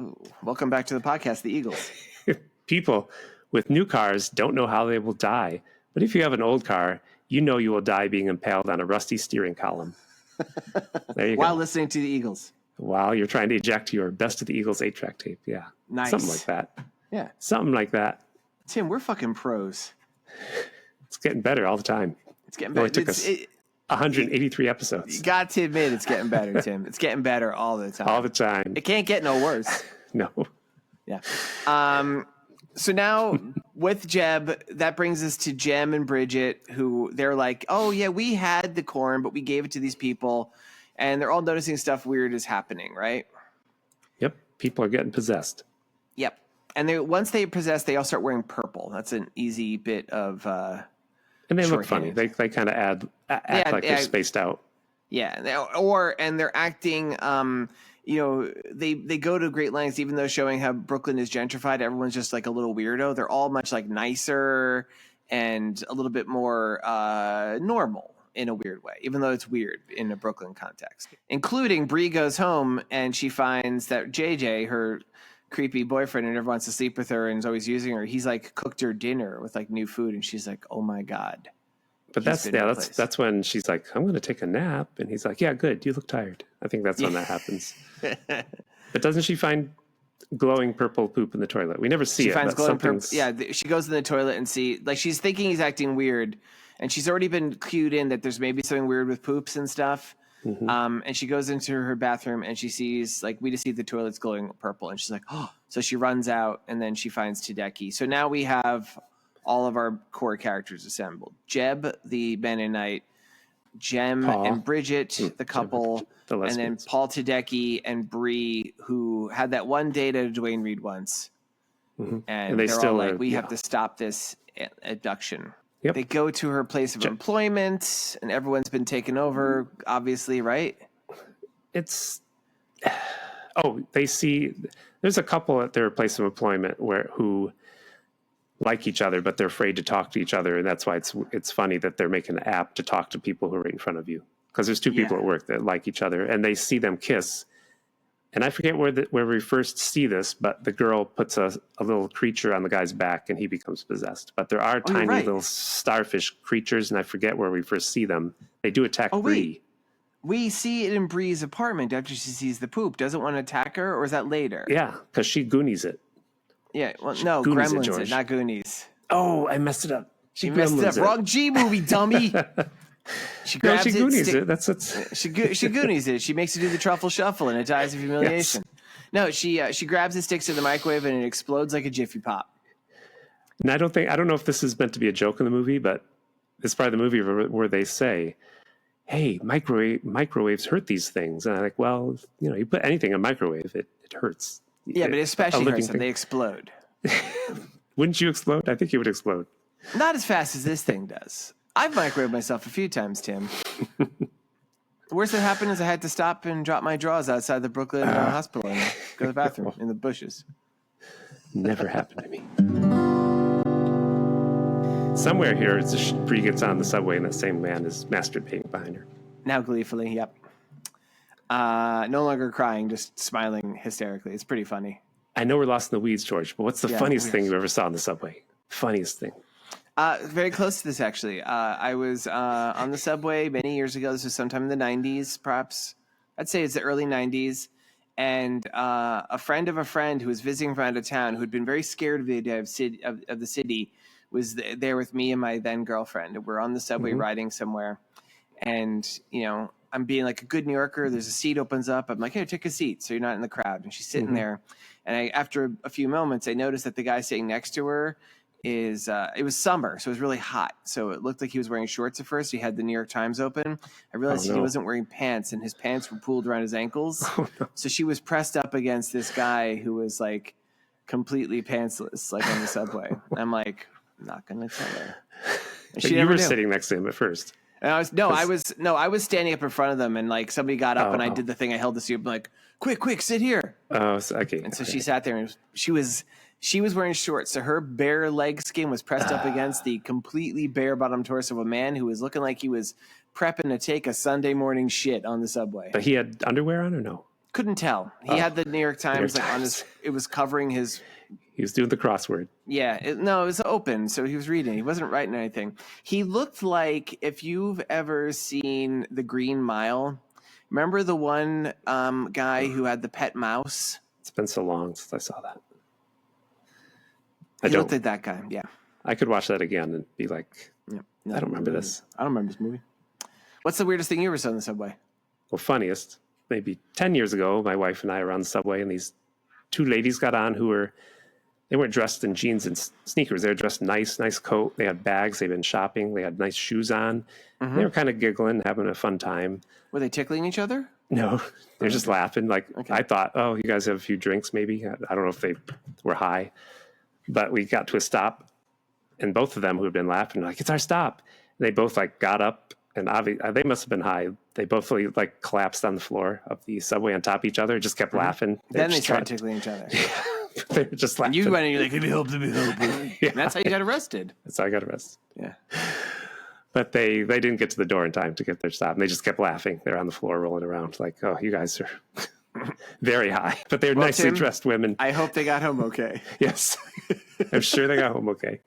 Ooh, welcome back to the podcast, The Eagles. People with new cars don't know how they will die, but if you have an old car, you know you will die being impaled on a rusty steering column. There you go. While listening to the Eagles. While you're trying to eject your Best of the Eagles 8-track tape. Yeah. Nice. Something like that. Yeah. Something like that. Tim, we're fucking pros. It's getting better all the time. It's getting better. It took us 183 episodes. You got to admit it's getting better, Tim. It's getting better all the time. All the time. It can't get no worse. No. Yeah. So now with Jeb, that brings us to Jem and Bridget, who they're like, oh, yeah, we had the corn, but we gave it to these people. And they're all noticing stuff weird is happening, right? Yep. People are getting possessed. Yep. And once they possess, they all start wearing purple. That's an easy bit of and they look funny. They kind of act like they're spaced out. Yeah. And they're acting, they go to great lengths, even though showing how Brooklyn is gentrified. Everyone's just like a little weirdo. They're all much like nicer and a little bit more normal in a weird way, even though it's weird in a Brooklyn context. Including Bree goes home and she finds that JJ, her creepy boyfriend, and everyone wants to sleep with her and is always using her. He's like cooked her dinner with like new food, and she's like, "Oh my god!" But that's when she's like, "I'm going to take a nap," and he's like, "Yeah, good. You look tired." I think that's when that happens. But doesn't she find glowing purple poop in the toilet? We never see it. She finds glowing purple. Yeah, she goes in the toilet and she's thinking he's acting weird, and she's already been cued in that there's maybe something weird with poops and stuff. Mm-hmm. And she goes into her bathroom and she sees, like, we just see the toilet's glowing purple, and she's like, oh. So she runs out and then she finds Tedeki. So now we have all of our core characters assembled: Jeb, the Mennonite, Jem and Bridget, the couple, and then Paul Tedeki and Bree, who had that one date at a Dwayne Reed once. Mm-hmm. And they're all like, we have to stop this abduction. Yep. They go to her place of employment, and everyone's been taken over, obviously, right? They see there's a couple at their place of employment who like each other, but they're afraid to talk to each other, and that's why it's funny that they're making an app to talk to people who are right in front of you, because there's two people at work that like each other, and they see them kiss. And I forget where we first see this, but the girl puts a little creature on the guy's back and he becomes possessed. But there are tiny little starfish creatures, and I forget where we first see them. They do attack Bree. We see it in Bree's apartment after she sees the poop. Doesn't want to attack her, or is that later? Yeah, because she Goonies it. Yeah, well, no, Gremlins it, not Goonies. Oh, I messed it up. She messed it up. Wrong G movie, dummy. She grabs she Goonies it. That's she Goonies it. She makes it do the truffle shuffle, and it dies of humiliation. Yes. No, she grabs it, sticks it in the microwave, and it explodes like a Jiffy Pop. And I don't know if this is meant to be a joke in the movie, but it's part of the movie where they say, hey, microwaves hurt these things. And I'm like, well, you put anything in a microwave, it hurts. Yeah, but it especially hurts when they explode. Wouldn't you explode? I think you would explode. Not as fast as this thing does. I've microwaved myself a few times, Tim. The worst that happened is I had to stop and drop my drawers outside the Brooklyn hospital and go to the bathroom in the bushes. Never happened to me. Somewhere here, Bree gets on the subway and that same man is masturbating behind her. Now gleefully, yep. No longer crying, just smiling hysterically. It's pretty funny. I know we're lost in the weeds, George, but what's the funniest thing you ever saw on the subway? Funniest thing. Very close to this, actually. I was on the subway many years ago. This was sometime in the 90s, perhaps. I'd say it's the early 90s. And a friend of a friend who was visiting from out of town, who had been very scared of the idea of the city, was there with me and my then girlfriend. We're on the subway riding somewhere. And, I'm being like a good New Yorker. There's a seat opens up. I'm like, hey, take a seat so you're not in the crowd. And she's sitting there. And after a few moments, I noticed that the guy sitting next to her it was summer, so it was really hot. So it looked like he was wearing shorts at first. He had the New York Times open. I realized he wasn't wearing pants, and his pants were pulled around his ankles. So she was pressed up against this guy who was like completely pantsless, like on the subway. I'm like, I'm not gonna tell her. And you were sitting next to him at first. And I was standing up in front of them, and like somebody got up, and I did the thing. I held the seat up, like, quick, sit here. Oh, okay. And so she sat there, and she was wearing shorts, so her bare leg skin was pressed up against the completely bare bottom torso of a man who was looking like he was prepping to take a Sunday morning shit on the subway. But he had underwear on or no? Couldn't tell. He had the New York Times like on his. It was covering his. He was doing the crossword. Yeah, it was open, so he was reading. He wasn't writing anything. He looked like, if you've ever seen The Green Mile, remember the one guy who had the pet mouse? It's been so long since I saw that. He looked like that guy, yeah. I could watch that again and be like, I don't remember this. I don't remember this movie. What's the weirdest thing you ever saw on the subway? Well, funniest, maybe 10 years ago, my wife and I were on the subway, and these two ladies got on they weren't dressed in jeans and sneakers. They were dressed nice coat. They had bags. They'd been shopping. They had nice shoes on. They were kind of giggling, having a fun time. Were they tickling each other? No, they're just laughing. Like, I thought, oh, you guys have a few drinks maybe. I don't know if they were high. But we got to a stop, and both of them who had been laughing, like, it's our stop. And they both like got up, and they must have been high. They both like collapsed on the floor of the subway on top of each other, just kept laughing. Then they started tickling each other. They were just laughing. You went and you're like, let me help. Yeah. And that's how you got arrested. That's how I got arrested. Yeah. But they didn't get to the door in time to get their stop. And they just kept laughing. They're on the floor rolling around like, oh, you guys are very high. But they're nicely dressed women. I hope they got home okay. Yes. I'm sure they got home okay.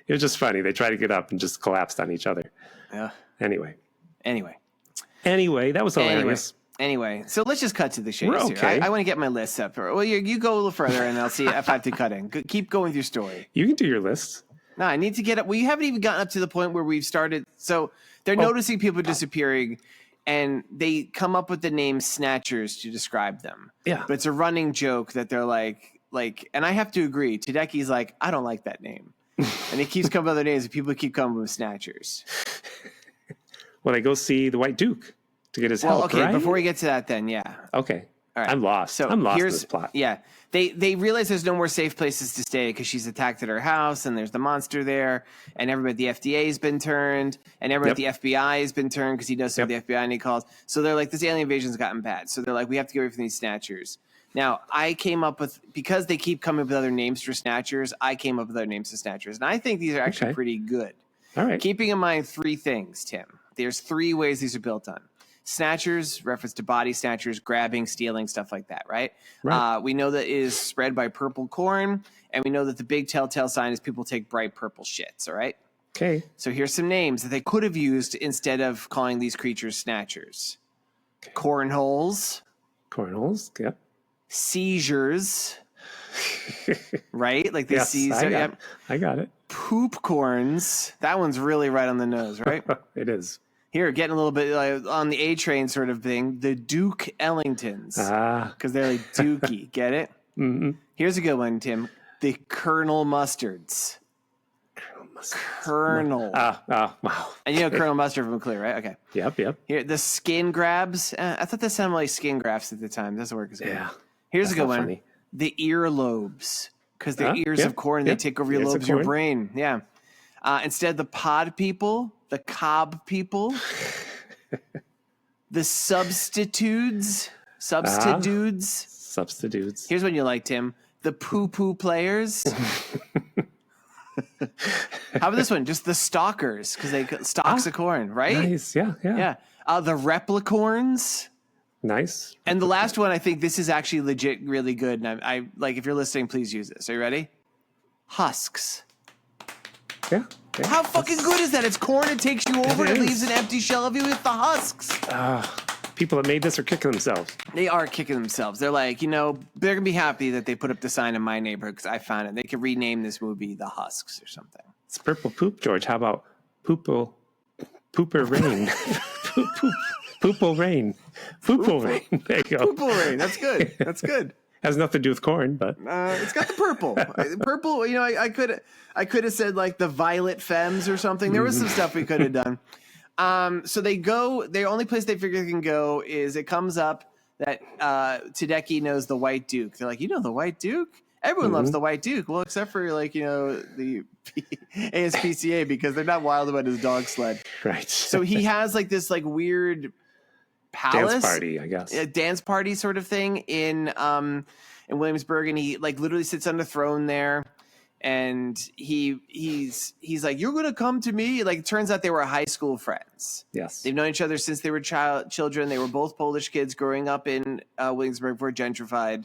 It was just funny. They tried to get up and just collapsed on each other. Yeah. Anyway, that was hilarious. Anyway, so let's just cut to the chase okay. here. I want to get my list up. Well, you go a little further, and I'll see if I have to cut in. Keep going with your story. You can do your list. No, I need to get up. We haven't even gotten up to the point where we've started. So they're noticing people disappearing, and they come up with the name Snatchers to describe them. Yeah. But it's a running joke that they're like, and I have to agree. Tadeki's like, I don't like that name. And he keeps coming up with other names, and people keep coming with Snatchers. Well, they go see the White Duke to get his help, okay, right? Before we get to that then, yeah. Okay. All right. I'm lost. So I'm lost in here's this plot. Yeah. They realize there's no more safe places to stay because she's attacked at her house, and there's the monster there, and everybody at the FDA has been turned, and everybody at the FBI has been turned because he does some of the FBI and he calls. So they're like, this alien invasion's gotten bad. So they're like, we have to get away from these Snatchers. Now, I came up with, because they keep coming up with other names for Snatchers, I came up with other names for Snatchers. And I think these are actually pretty good. All right. Keeping in mind three things, Tim. There's three ways these are built on. Snatchers, reference to body snatchers, grabbing, stealing, stuff like that, right? We know that it is spread by purple corn, and we know that the big telltale sign is people take bright purple shits, all right? Okay. So here's some names that they could have used instead of calling these creatures Snatchers. Okay. Cornholes. Yep. Seizures. Right? Like they seize. I got it. Poop corns. That one's really right on the nose, right? It is. Here, getting a little bit on the A train sort of thing. The Duke Ellingtons. Because they're like Dookie. Get it? Mm-hmm. Here's a good one, Tim. The Colonel Mustards. Colonel. Wow. And you know Colonel Mustard from Clear, right? Okay. Yep. Here, the skin grabs. I thought that sounded like skin grafts at the time. Doesn't work as good. Yeah. Here's a good one. Funny. The earlobes. Because they're ears of corn. They take over your Ears of lobes of your corn. brain. Yeah. Instead, the pod people, the cob people, the substitutes. Substitutes. Here's one you like, Tim. The poo-poo players. How about this one? Just the stalkers, because they stalks of corn, right? Nice. Yeah. Yeah. The replicorns. Nice. And the last one, I think this is actually legit really good. And I like, if you're listening, please use this. Are you ready? Husks. Yeah. How fucking good is that? It's corn. It takes you over. It is. leaves an empty shell of you with the husks. People that made this are kicking themselves. They are kicking themselves. They're like, they're going to be happy that they put up the sign in my neighborhood because I found it. They could rename this movie The Husks or something. It's purple poop, George. How about pooper rain? Poople rain. Poople rain. There you go. Purple rain. That's good. That's good. Has nothing to do with corn, but It's got the purple. Purple, I could have said like the Violet Femmes or something. There was some stuff we could have done. So they go, the only place they figure they can go is it comes up that Tedeki knows the White Duke. They're like, the White Duke? Everyone loves the White Duke. Well, except for the ASPCA because they're not wild about his dog sled. right. So he has like this like weird palace. Dance party, I guess. A dance party sort of thing in Williamsburg, and he like literally sits on the throne there. And he's like, you're going to come to me. Like, it turns out they were high school friends. Yes. They've known each other since they were children. They were both Polish kids growing up in Williamsburg before gentrified.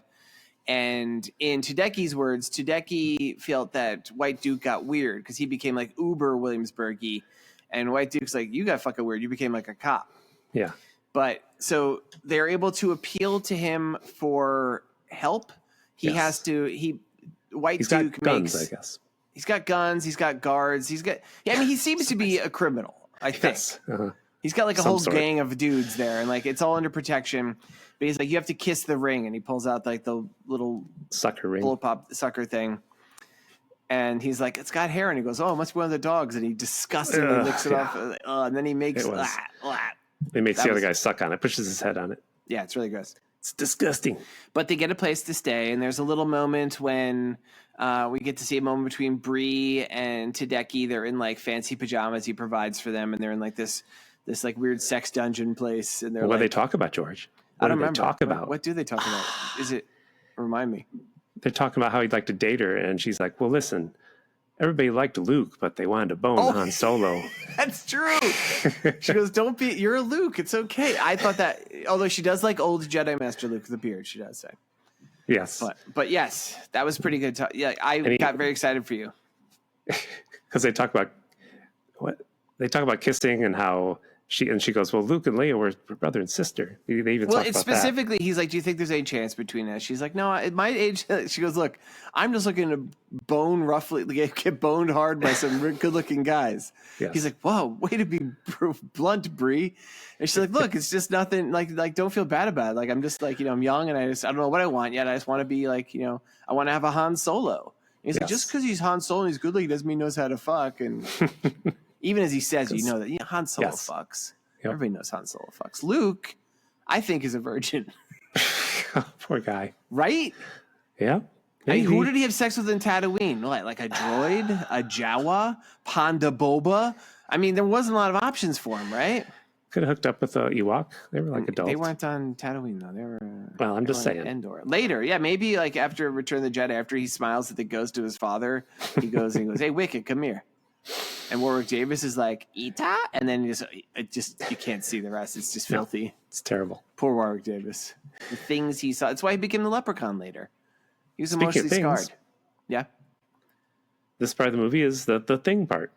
And in Tudeki's words, Tudeki felt that White Duke got weird because he became like uber Williamsburgy. And White Duke's like, you got fucking weird. You became like a cop. Yeah. But so they're able to appeal to him for help. He has to, White Duke got guns, I guess. He's got guns. He's got guards. He seems to be a criminal, I think. Yes. He's got like a Some whole sort. gang of dudes there, and like it's all under protection. But he's like, you have to kiss the ring, and he pulls out like the little Sucker ring. blow pop sucker thing. And he's like, it's got hair, and he goes, oh, it must be one of the dogs, and he disgustingly licks it off, and then he makes He makes the other guy suck on it, pushes his head on it. Yeah, it's really gross. It's disgusting. But they get a place to stay, and there's a little moment when we get to see a moment between Bree and Tedeki. They're in like fancy pajamas he provides for them, and they're in like this like weird sex dungeon place. And they're What do like, they talk about, George? I don't remember. Talk about? What do they talk about? Is it? Remind me. They're talking about how he'd like to date her, and she's like, well, listen, everybody liked Luke, but they wanted to bone Han Solo. That's true. She goes, you're a Luke. It's okay. I thought that, although she does like old Jedi Master Luke with a beard, she does say. Yes. But yes, that was pretty good. I got very excited for you. Because they talk about kissing and how she goes, well, Luke and Leia were brother and sister. They even talk about specifically, he's like, do you think there's any chance between us? She's like, no, at my age, she goes, look, I'm just looking to bone roughly, get boned hard by some good looking guys. Yes. He's like, whoa, way to be blunt, Bree. And she's like, look, it's just nothing, like, don't feel bad about it. Like, I'm just like, I'm young and I don't know what I want yet. I just want to be like, I want to have a Han Solo. And he's like, just because he's Han Solo and he's good looking doesn't mean he knows how to fuck. And even as he says, that Han Solo fucks. Yep. Everybody knows Han Solo fucks. Luke, I think, is a virgin. Poor guy. Right? Yeah. Who did he have sex with in Tatooine? Like a droid? A Jawa? Ponda Boba? I mean, there wasn't a lot of options for him, right? Could have hooked up with Ewok. They were like adults. They weren't on Tatooine, though. They were. Well, I'm just saying. Endor. Later, yeah, maybe like after Return of the Jedi, after he smiles at the ghost of his father, he goes, hey, Wicket, come here. And Warwick Davis is like, Ita? And then you can't see the rest. It's just filthy. No, it's terrible. Poor Warwick Davis. The things he saw. That's why he became the leprechaun later. He was emotionally scarred. Yeah. This part of the movie is the thing part.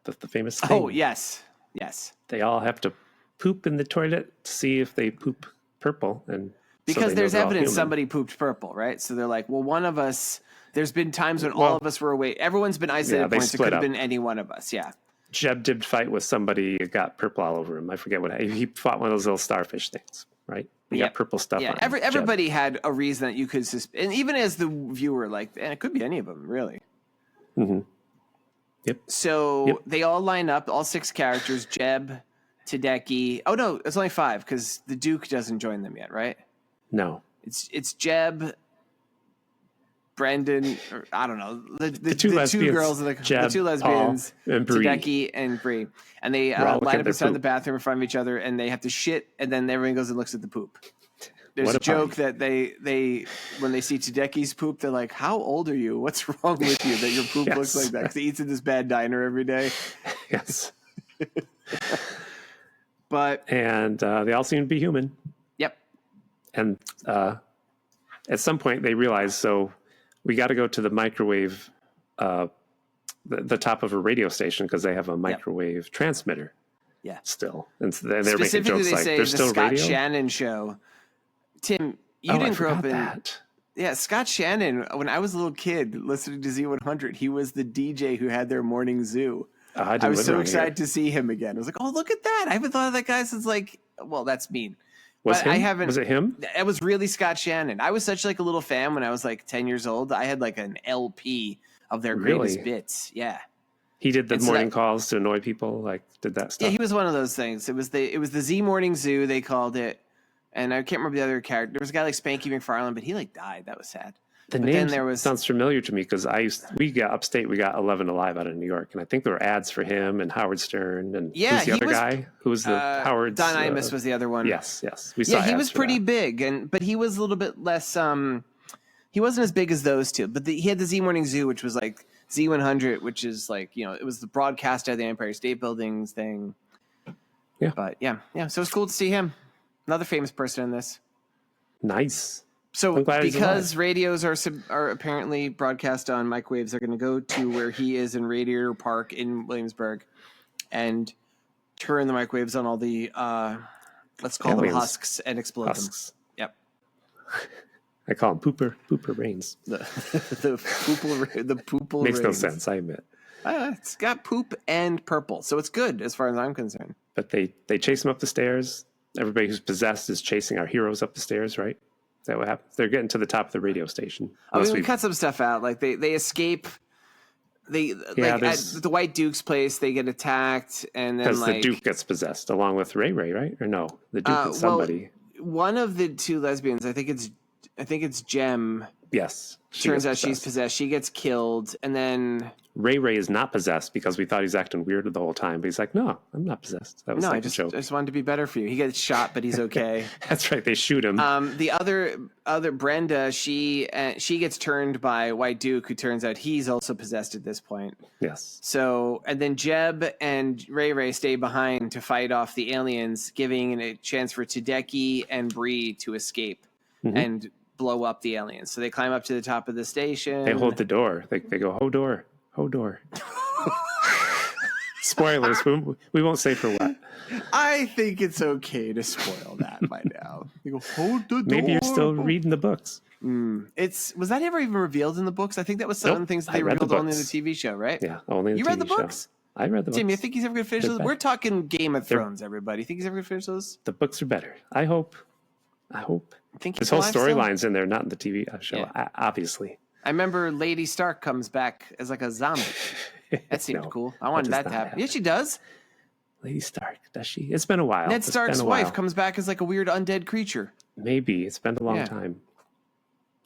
The famous thing. Oh, yes. Yes. They all have to poop in the toilet to see if they poop purple. And because there's evidence somebody pooped purple, right? So they're like, well, one of us... There's been times when all of us were away. Everyone's been isolated points. It could have been any one of us. Yeah. Jeb did fight with somebody who got purple all over him. I forget what he fought one of those little starfish things, right? We got purple stuff on. Everybody had a reason that you could suspect, and even as the viewer, like, and it could be any of them, really. Mm-hmm. Yep. So they all line up, all 6 characters: Jeb, Tadeki. Oh no, it's only 5 because the Duke doesn't join them yet, right? No. It's Jeb, Brendan, or I don't know, the two girls, Jeb, the 2 lesbians, and Bree. Tadeki and Bree, and they line up beside the bathroom in front of each other, and they have to shit, and then everyone goes and looks at the poop. There's a joke that they when they see Tadeki's poop, they're like, "How old are you? What's wrong with you that your poop looks like that?" Because he eats in this bad diner every day. Yes. And they all seem to be human. Yep. And at some point they realize, so we got to go to the microwave, the top of a radio station because they have a microwave transmitter. Yeah. Still, and they're making jokes they like say there's the still Scott radio. Shannon show. Tim, you didn't grow up in that. Yeah, Scott Shannon. When I was a little kid listening to Z100, he was the DJ who had their morning zoo. I was so excited to see him again. I was like, "Oh, look at that! I haven't thought of that guy since well, that's mean." Was it him? It was really Scott Shannon. I was such like a little fan when I was like 10 years old. I had like an LP of their greatest bits. Yeah. He did the morning calls to annoy people, did that stuff. Yeah, he was one of those things. It was the Z Morning Zoo, they called it. And I can't remember the other character. There was a guy like Spanky McFarlane, but he died. That was sad. The name sounds familiar to me because we got upstate. We got 11 Alive out of New York, and I think there were ads for him and Howard Stern and who's the other guy? Who was the Howard? Don Imus was the other one. Yes. We saw. He was pretty big, but he was a little bit less. He wasn't as big as those two, but he had the Z Morning Zoo, which was like Z100, which is it was the broadcast at the Empire State Buildings thing. Yeah, but so it's cool to see him. Another famous person in this. Nice. So because radios are apparently broadcast on microwaves, they're going to go to where he is in Radiator Park in Williamsburg and turn the microwaves on all the, let's call them husks, and explode them. Yep. I call them pooper brains. The poople Makes rains. no sense, I admit. It's got poop and purple, so it's good as far as I'm concerned. But they chase him up the stairs. Everybody who's possessed is chasing our heroes up the stairs, right? Is that what happens? They're getting to the top of the radio station. We cut some stuff out. They escape. At the White Duke's place, they get attacked, and then because the Duke gets possessed along with Ray, right? Or no, the Duke and somebody. One of the 2 lesbians, I think it's Jem. Yes. Turns out she's possessed. She gets killed, and then Ray is not possessed because we thought he's acting weird the whole time. But he's like, "No, I'm not possessed." That was I just wanted to be better for you. He gets shot, but he's okay. That's right. They shoot him. The other Brenda, she gets turned by White Duke, who turns out he's also possessed at this point. Yes. So, and then Jeb and Ray stay behind to fight off the aliens, giving a chance for Tadeki and Bree to escape and blow up the aliens. So they climb up to the top of the station. They hold the door. They go, "Ho door." Spoilers. We won't say for what. I think it's okay to spoil that by now. You go, "Hold the door." Maybe you're still reading the books. Was that ever even revealed in the books? I think that was some of the things that they revealed only in the TV show, right? Yeah, only in the TV show. You read the books? I read the books. Tim, you think he's ever going to finish those? We're talking Game of Thrones, everybody. You think he's ever going to finish those? The books are better. I hope. I think his whole storyline's in there, not in the TV show, obviously. I remember Lady Stark comes back as a zombie. That seemed cool. I wanted that to happen. Yeah, she does. Lady Stark, does she? It's been a while. Ned Stark's wife comes back as a weird undead creature. Maybe. It's been a long time.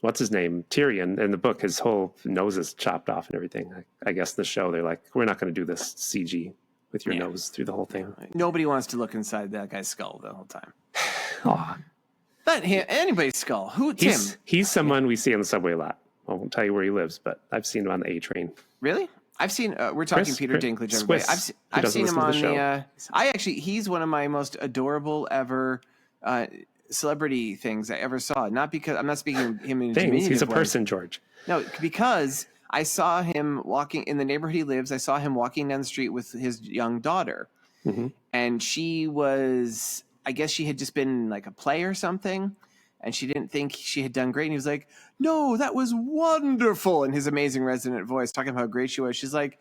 What's his name? Tyrion, in the book, his whole nose is chopped off and everything. I guess in the show, they're like, we're not going to do this CG with your nose through the whole thing. Nobody wants to look inside that guy's skull the whole time. Oh. Not anybody's skull. Who? Tim? He's someone we see on the subway a lot. I won't tell you where he lives, but I've seen him on the A train. Really? I've seen. We're talking Peter Dinklage. Everybody. I've seen him on the. He's one of my most adorable ever celebrity things I ever saw. Not because I'm not speaking him in things. He's a person, George. No, because I saw him walking in the neighborhood he lives. I saw him walking down the street with his young daughter, and she was. I guess she had just been in a play or something, and she didn't think she had done great. And he was like, "No, that was wonderful," in his amazing resonant voice, talking about how great she was. She's like,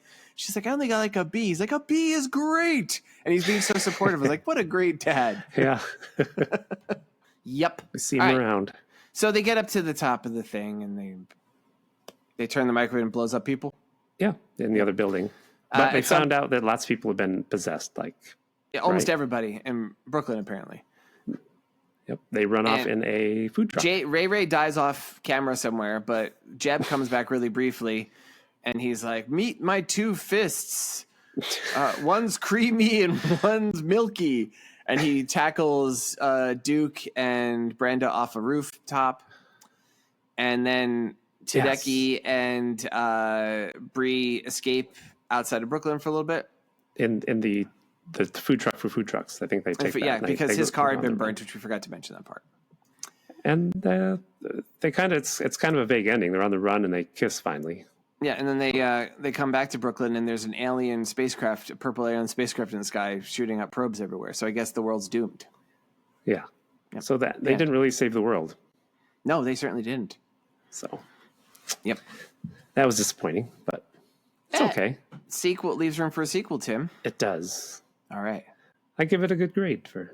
"I only got a B." He's like, "A B is great," and he's being so supportive. I was like, "What a great dad!" Yeah. Yep. We see him around. So they get up to the top of the thing and they turn the microwave and blows up people. Yeah, in the other building. But they found out that lots of people have been possessed. Almost everybody in Brooklyn, apparently. Yep. They run off in a food truck. Ray dies off camera somewhere, but Jeb comes back really briefly, and he's like, "Meet my two fists. One's creamy and one's milky." And he tackles Duke and Brenda off a rooftop, and then Tedeki and Bree escape outside of Brooklyn for a little bit. In the food truck for food trucks. I think they take that. Yeah, because his car had been burnt, which we forgot to mention that part. And they it's kind of a vague ending. They're on the run and they kiss finally. Yeah, and then they come back to Brooklyn and there's an alien spacecraft, a purple alien spacecraft in the sky shooting up probes everywhere. So I guess the world's doomed. Yeah. Yep. So they didn't really save the world. No, they certainly didn't. So, yep. That was disappointing, but it's okay. Sequel leaves room for a sequel, Tim. It does. All right. I give it a good grade for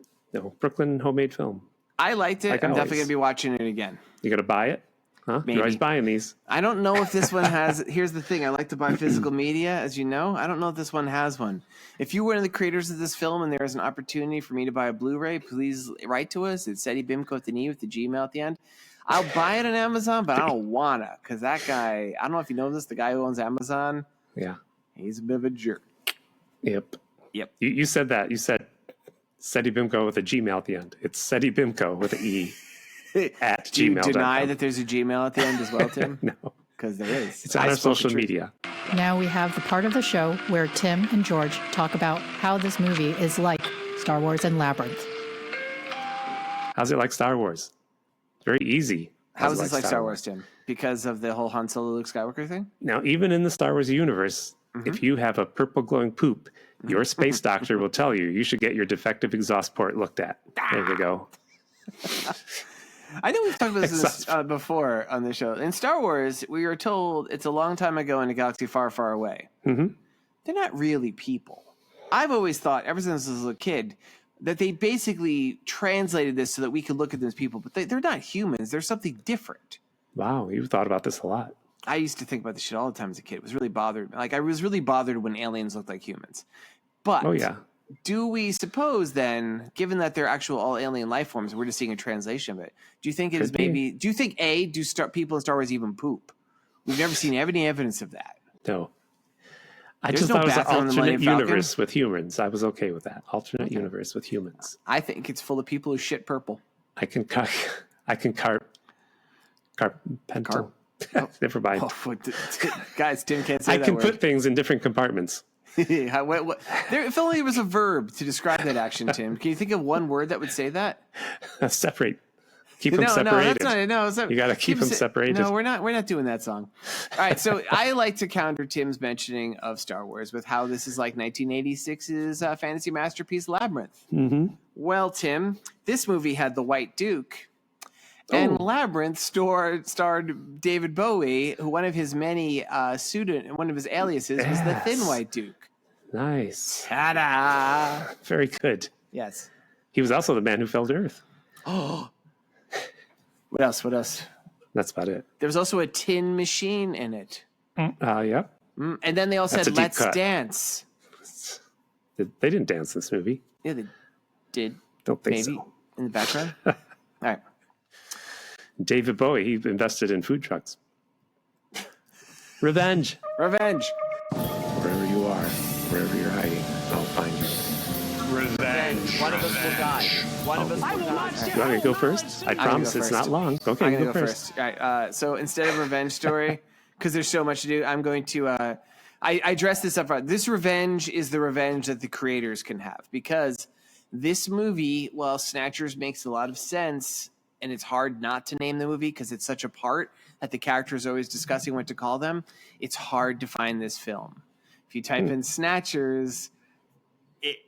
Brooklyn homemade film. I liked it. I'm definitely going to be watching it again. You going to buy it? Huh? Maybe. You're always buying these. I don't know if this one has... Here's the thing. I like to buy physical media, as you know. I don't know if this one has one. If you were one of the creators of this film and there is an opportunity for me to buy a Blu-ray, please write to us. It's Seddy Bimco with the Gmail at the end. I'll buy it on Amazon, but I don't want to because that guy... I don't know if you know this. The guy who owns Amazon... Yeah. He's a bit of a jerk. Yep. You said that. You said Seddy Bimco with a Gmail at the end. It's Seddy Bimco with an E at Gmail.com. Do you deny that there's a Gmail at the end as well, Tim? No. Because there is. It's on our social media. Now we have the part of the show where Tim and George talk about how this movie is like Star Wars and Labyrinth. How's it like Star Wars? Very easy. How is this like Star Wars, Tim? Because of the whole Han Solo Luke Skywalker thing? Now, even in the Star Wars universe, if you have a purple glowing poop, your space doctor will tell you should get your defective exhaust port looked at. There you go. I know we've talked about this before on the show. In Star Wars, we were told it's a long time ago in a galaxy far, far away. Mm-hmm. They're not really people. I've always thought, ever since I was a kid, that they basically translated this so that we could look at them as people, but they're not humans. They're something different. Wow, you've thought about this a lot. I used to think about this shit all the time as a kid. It was really bothered. I was really bothered when aliens looked like humans. But do we suppose then, given that they're actual all alien life forms, we're just seeing a translation of it? Do you think it is maybe? Do you think people in Star Wars even poop? We've never seen any evidence of that. No. I just thought it was an alternate universe with humans. I was okay with that. Alternate universe with humans. I think it's full of people who shit purple. I can carpental. Never mind. Guys, Tim can't say that I can word. put things in different compartments. If only there was a verb to describe that action, Tim. Can you think of one word that would say that? Separate. Keep them separated. You got to keep them separated. No, we're not doing that song. All right, so I like to counter Tim's mentioning of Star Wars with how this is like 1986's fantasy masterpiece Labyrinth. Mm-hmm. Well, Tim, this movie had the White Duke. And Labyrinth starred David Bowie, who one of his many one of his aliases was the Thin White Duke. Nice. Ta-da! Very good. Yes. He was also the man who fell to Earth. Oh. What else? That's about it. There was also a tin machine in it. Yeah. And then they all said, "Let's dance." They didn't dance in this movie. Yeah, they did. Don't think maybe so. In the background. All right. David Bowie, he invested in food trucks. Revenge. Wherever you are, wherever you're hiding, I'll find you. Revenge. One of us will die. One of us will die. You want me to go first? I promise it's not long. Okay, I'm you gonna go first. All right. So instead of revenge story, because there's so much to do, I'm going to. I dressed this up front. This revenge is the revenge that the creators can have, because this movie, while Snatchers makes a lot of sense, and it's hard not to name the movie because it's such a part that the character is always discussing what to call them, it's hard to find this film. If you type in Snatchers,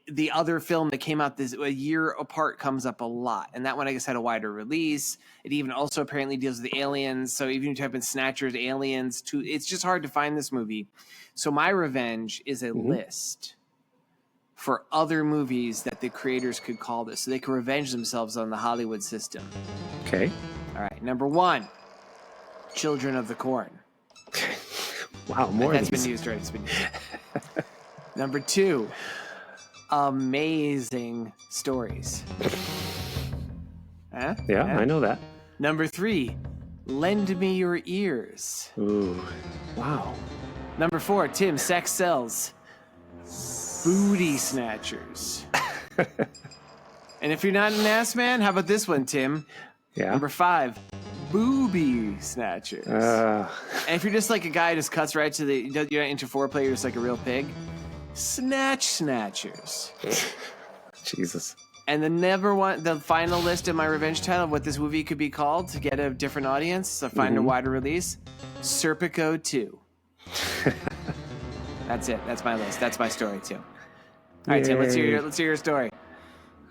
the other film that came out a year apart comes up a lot. And that one, I guess, had a wider release. It even also apparently deals with the aliens. So even if you type in Snatchers, aliens, it's just hard to find this movie. So my revenge is a list for other movies that the creators could call this, so they could revenge themselves on the Hollywood system. Okay. All right, number 1, Children of the Corn. Wow, more That's of these. been used, right? It's been used. Number 2, Amazing Stories. Huh? Yeah, I know that. Number 3, Lend Me Your Ears. Ooh, wow. Number 4, Tim, Sex Sells. Booty Snatchers. And if you're not an ass man, how about this one, Tim? Yeah. Number 5, Booby Snatchers. And if you're just like a guy who just cuts right to the, you're not into foreplay, you're just like a real pig, Snatch Snatchers. Jesus. And the final list of my revenge title of what this movie could be called to get a different audience, to find a wider release, Serpico 2. That's it. That's my list. That's my story too. All right, Tim. Let's hear your story.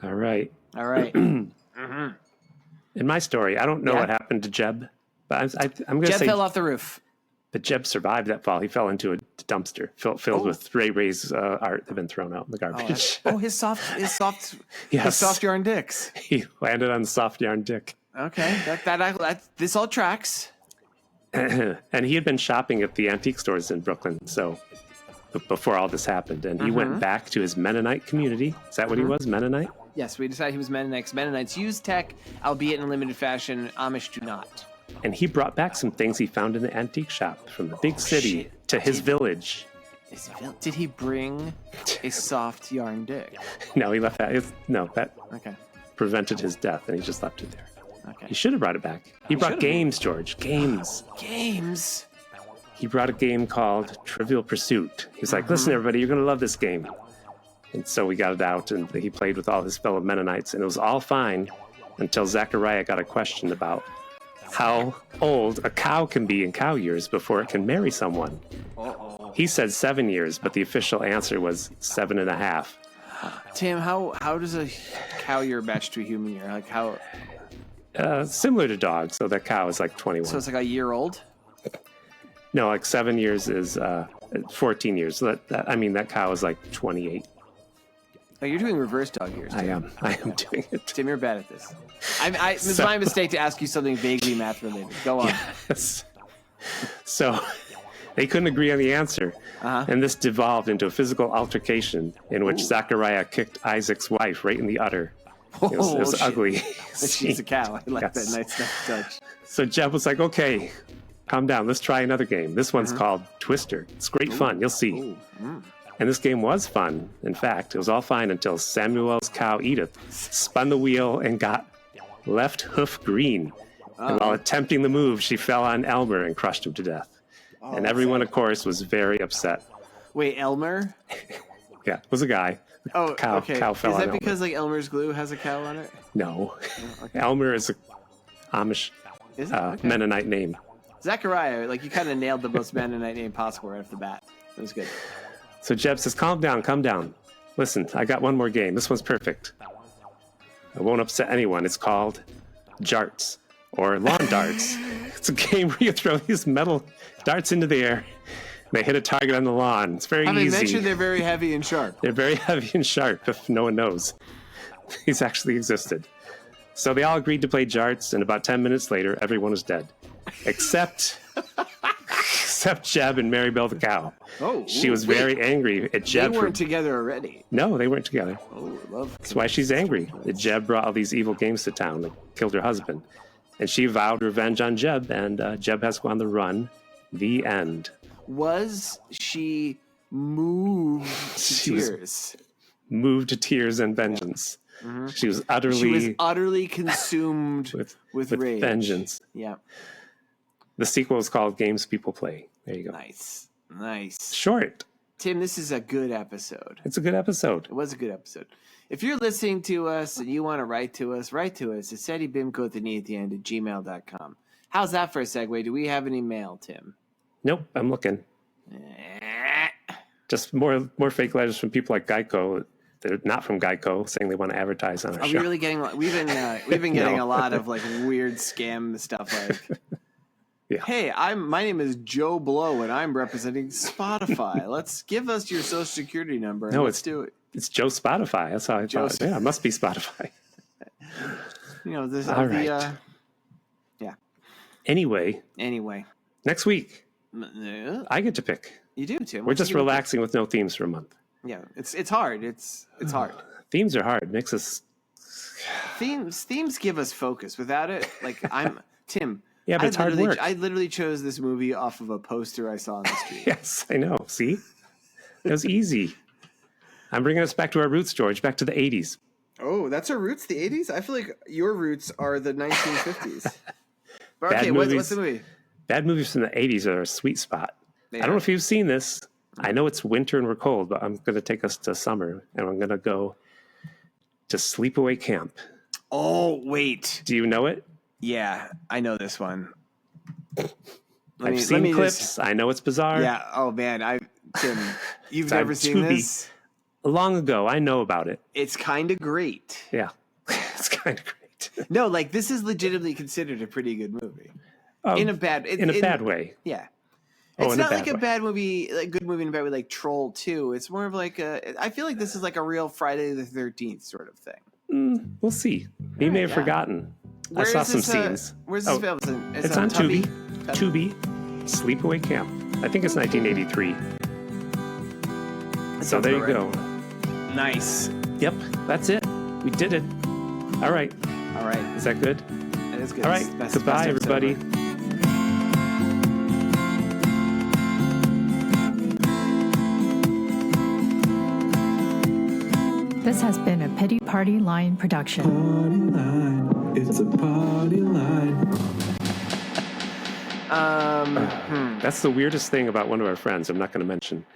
All right. Mm-hmm. In my story, I don't know what happened to Jeb, but I'm going to Jeb say fell off the roof. But Jeb survived that fall. He fell into a dumpster filled with Ray Ray's art that had been thrown out in the garbage. His soft Yes. yarn dicks. He landed on the soft yarn dick. Okay, that this all tracks. And he had been shopping at the antique stores in Brooklyn, so before all this happened, and he went back to his Mennonite community. Is that what he was, Mennonite? Yes, we decided he was Mennonite. 'Cause Mennonites use tech, albeit in a limited fashion. Amish do not. And he brought back some things he found in the antique shop from the big city to his village. Did he bring a soft yarn dick? No, he left that. That Okay. prevented his death, and he just left it there. Okay. He should have brought it back. He brought games, George. Games. Games. He brought a game called Trivial Pursuit. He's like, listen, everybody, you're going to love this game. And so we got it out, and he played with all his fellow Mennonites, and it was all fine until Zachariah got a question about how old a cow can be in cow years before it can marry someone. He said 7 years, but the official answer was 7.5. Tim, how does a cow year match to a human year? Like how? Similar to dogs, so that cow is like 21. So it's like a year old? No, like 7 years is 14 years. So that cow is like 28. Oh, you're doing reverse dog years. Tim. I am doing it. Tim, you're bad at this. It's my mistake to ask you something vaguely math related. Go on. Yes. So they couldn't agree on the answer. And this devolved into a physical altercation in which Zachariah kicked Isaac's wife right in the udder. It was ugly. She's a cow. I like that nice touch. So Jeb was like, okay, calm down. Let's try another game. This one's called Twister. It's great fun. You'll see. And this game was fun. In fact, it was all fine until Samuel's cow Edith spun the wheel and got left hoof green. And while attempting the move, she fell on Elmer and crushed him to death. And everyone, of course, was very upset. Wait, Elmer? Yeah, it was a guy. Oh, Cow okay. fell Is on that Elmer. because like Elmer's glue has a cow on it? No. Elmer is a Amish Is it? Okay. Mennonite name. Zachariah, like you kind of nailed the most Mennonite name possible right off the bat. It was good. So Jeb says, calm down. Listen, I got one more game. This one's perfect. It won't upset anyone. It's called Jarts, or lawn darts. It's a game where you throw these metal darts into the air. They hit a target on the lawn. It's very easy. I mentioned they're very heavy and sharp. They're very heavy and sharp, if no one knows. These actually existed. So they all agreed to play Jarts, and about 10 minutes later, everyone was dead. Except Jeb and Maribel the cow. She was very angry at Jeb. They weren't together already. No, they weren't together. Oh, love. That's why she's angry that Jeb brought all these evil games to town that killed her husband. And she vowed revenge on Jeb, and Jeb has to go on the run. The end. Was she moved to She was tears? Moved to tears and vengeance. Mm-hmm. She was utterly consumed with rage. vengeance. Yeah. The sequel is called Games People Play. There you go. Nice. Short. Tim, this is a good episode. It's a good episode. It was a good episode. If you're listening to us and you want to write to us at Seddy Bimco at the end at gmail.com. How's that for a segue? Do we have any mail, Tim? Nope, I'm looking. Just more fake letters from people like Geico. They're not from Geico, saying they want to advertise on our show. Are we really getting? We've been getting a lot of like weird scam stuff. Like Yeah. Hey, my name is Joe Blow, and I'm representing Spotify. Let's give us your social security number. No, let's do it. It's Joe Spotify. That's how I thought. Yeah, it must be Spotify. This. All right. Yeah. Anyway, next week I get to pick. You do, Tim. We're just relaxing with no themes for a month. Yeah, it's hard. It's hard. Themes are hard. Makes us themes give us focus. Without it, like I'm Tim. Yeah, but it's hard work. I literally chose this movie off of a poster I saw on the street. Yes, I know. See, it was easy. I'm bringing us back to our roots, George. Back to the 80s. Oh, that's our roots. The 80s. I feel like your roots are the 1950s. But Bad okay, movies, what's the movie? Bad movies from the 80s are a sweet spot. I don't know if you've seen this. I know it's winter and we're cold, but I'm going to take us to summer, and I'm going to go to Sleepaway Camp. Oh, wait. Do you know it? Yeah, I know this one. I've seen clips. I know it's bizarre. Yeah. Oh man, Tim, you've So never seen Tubi. this? Long ago, I know about it. It's kind of great. Yeah, it's kind of great. No, like this is legitimately considered a pretty good movie. In a bad way. Yeah. Oh, It's not like a way. bad movie, like good movie in a bad way, like Troll 2. It's more of like I feel like this is like a real Friday the 13th sort of thing. We'll see. You may have forgotten. I saw some scenes. Where's this available? It's on Tubi. Tubi. Sleepaway Camp. I think it's 1983. So there you go. Nice. Yep, that's it. We did it. All right. Is that good? That is good. All right. Goodbye, everybody. This has been a Pity Party Line production. Party line, it's a party line. That's the weirdest thing about one of our friends. I'm not going to mention.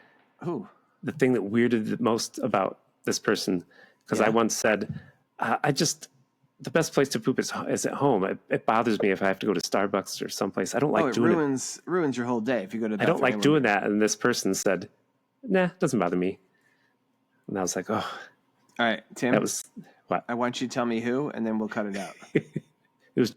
Who? The thing that weirded the most about this person, because I once said, the best place to poop is at home. It bothers me if I have to go to Starbucks or someplace. I don't like doing it. Ruins your whole day if you go to the I don't bathroom like doing that. And this person said, nah, it doesn't bother me. And I was like, oh. All right, Tim. That was what? I want you to tell me who, and then we'll cut it out. It was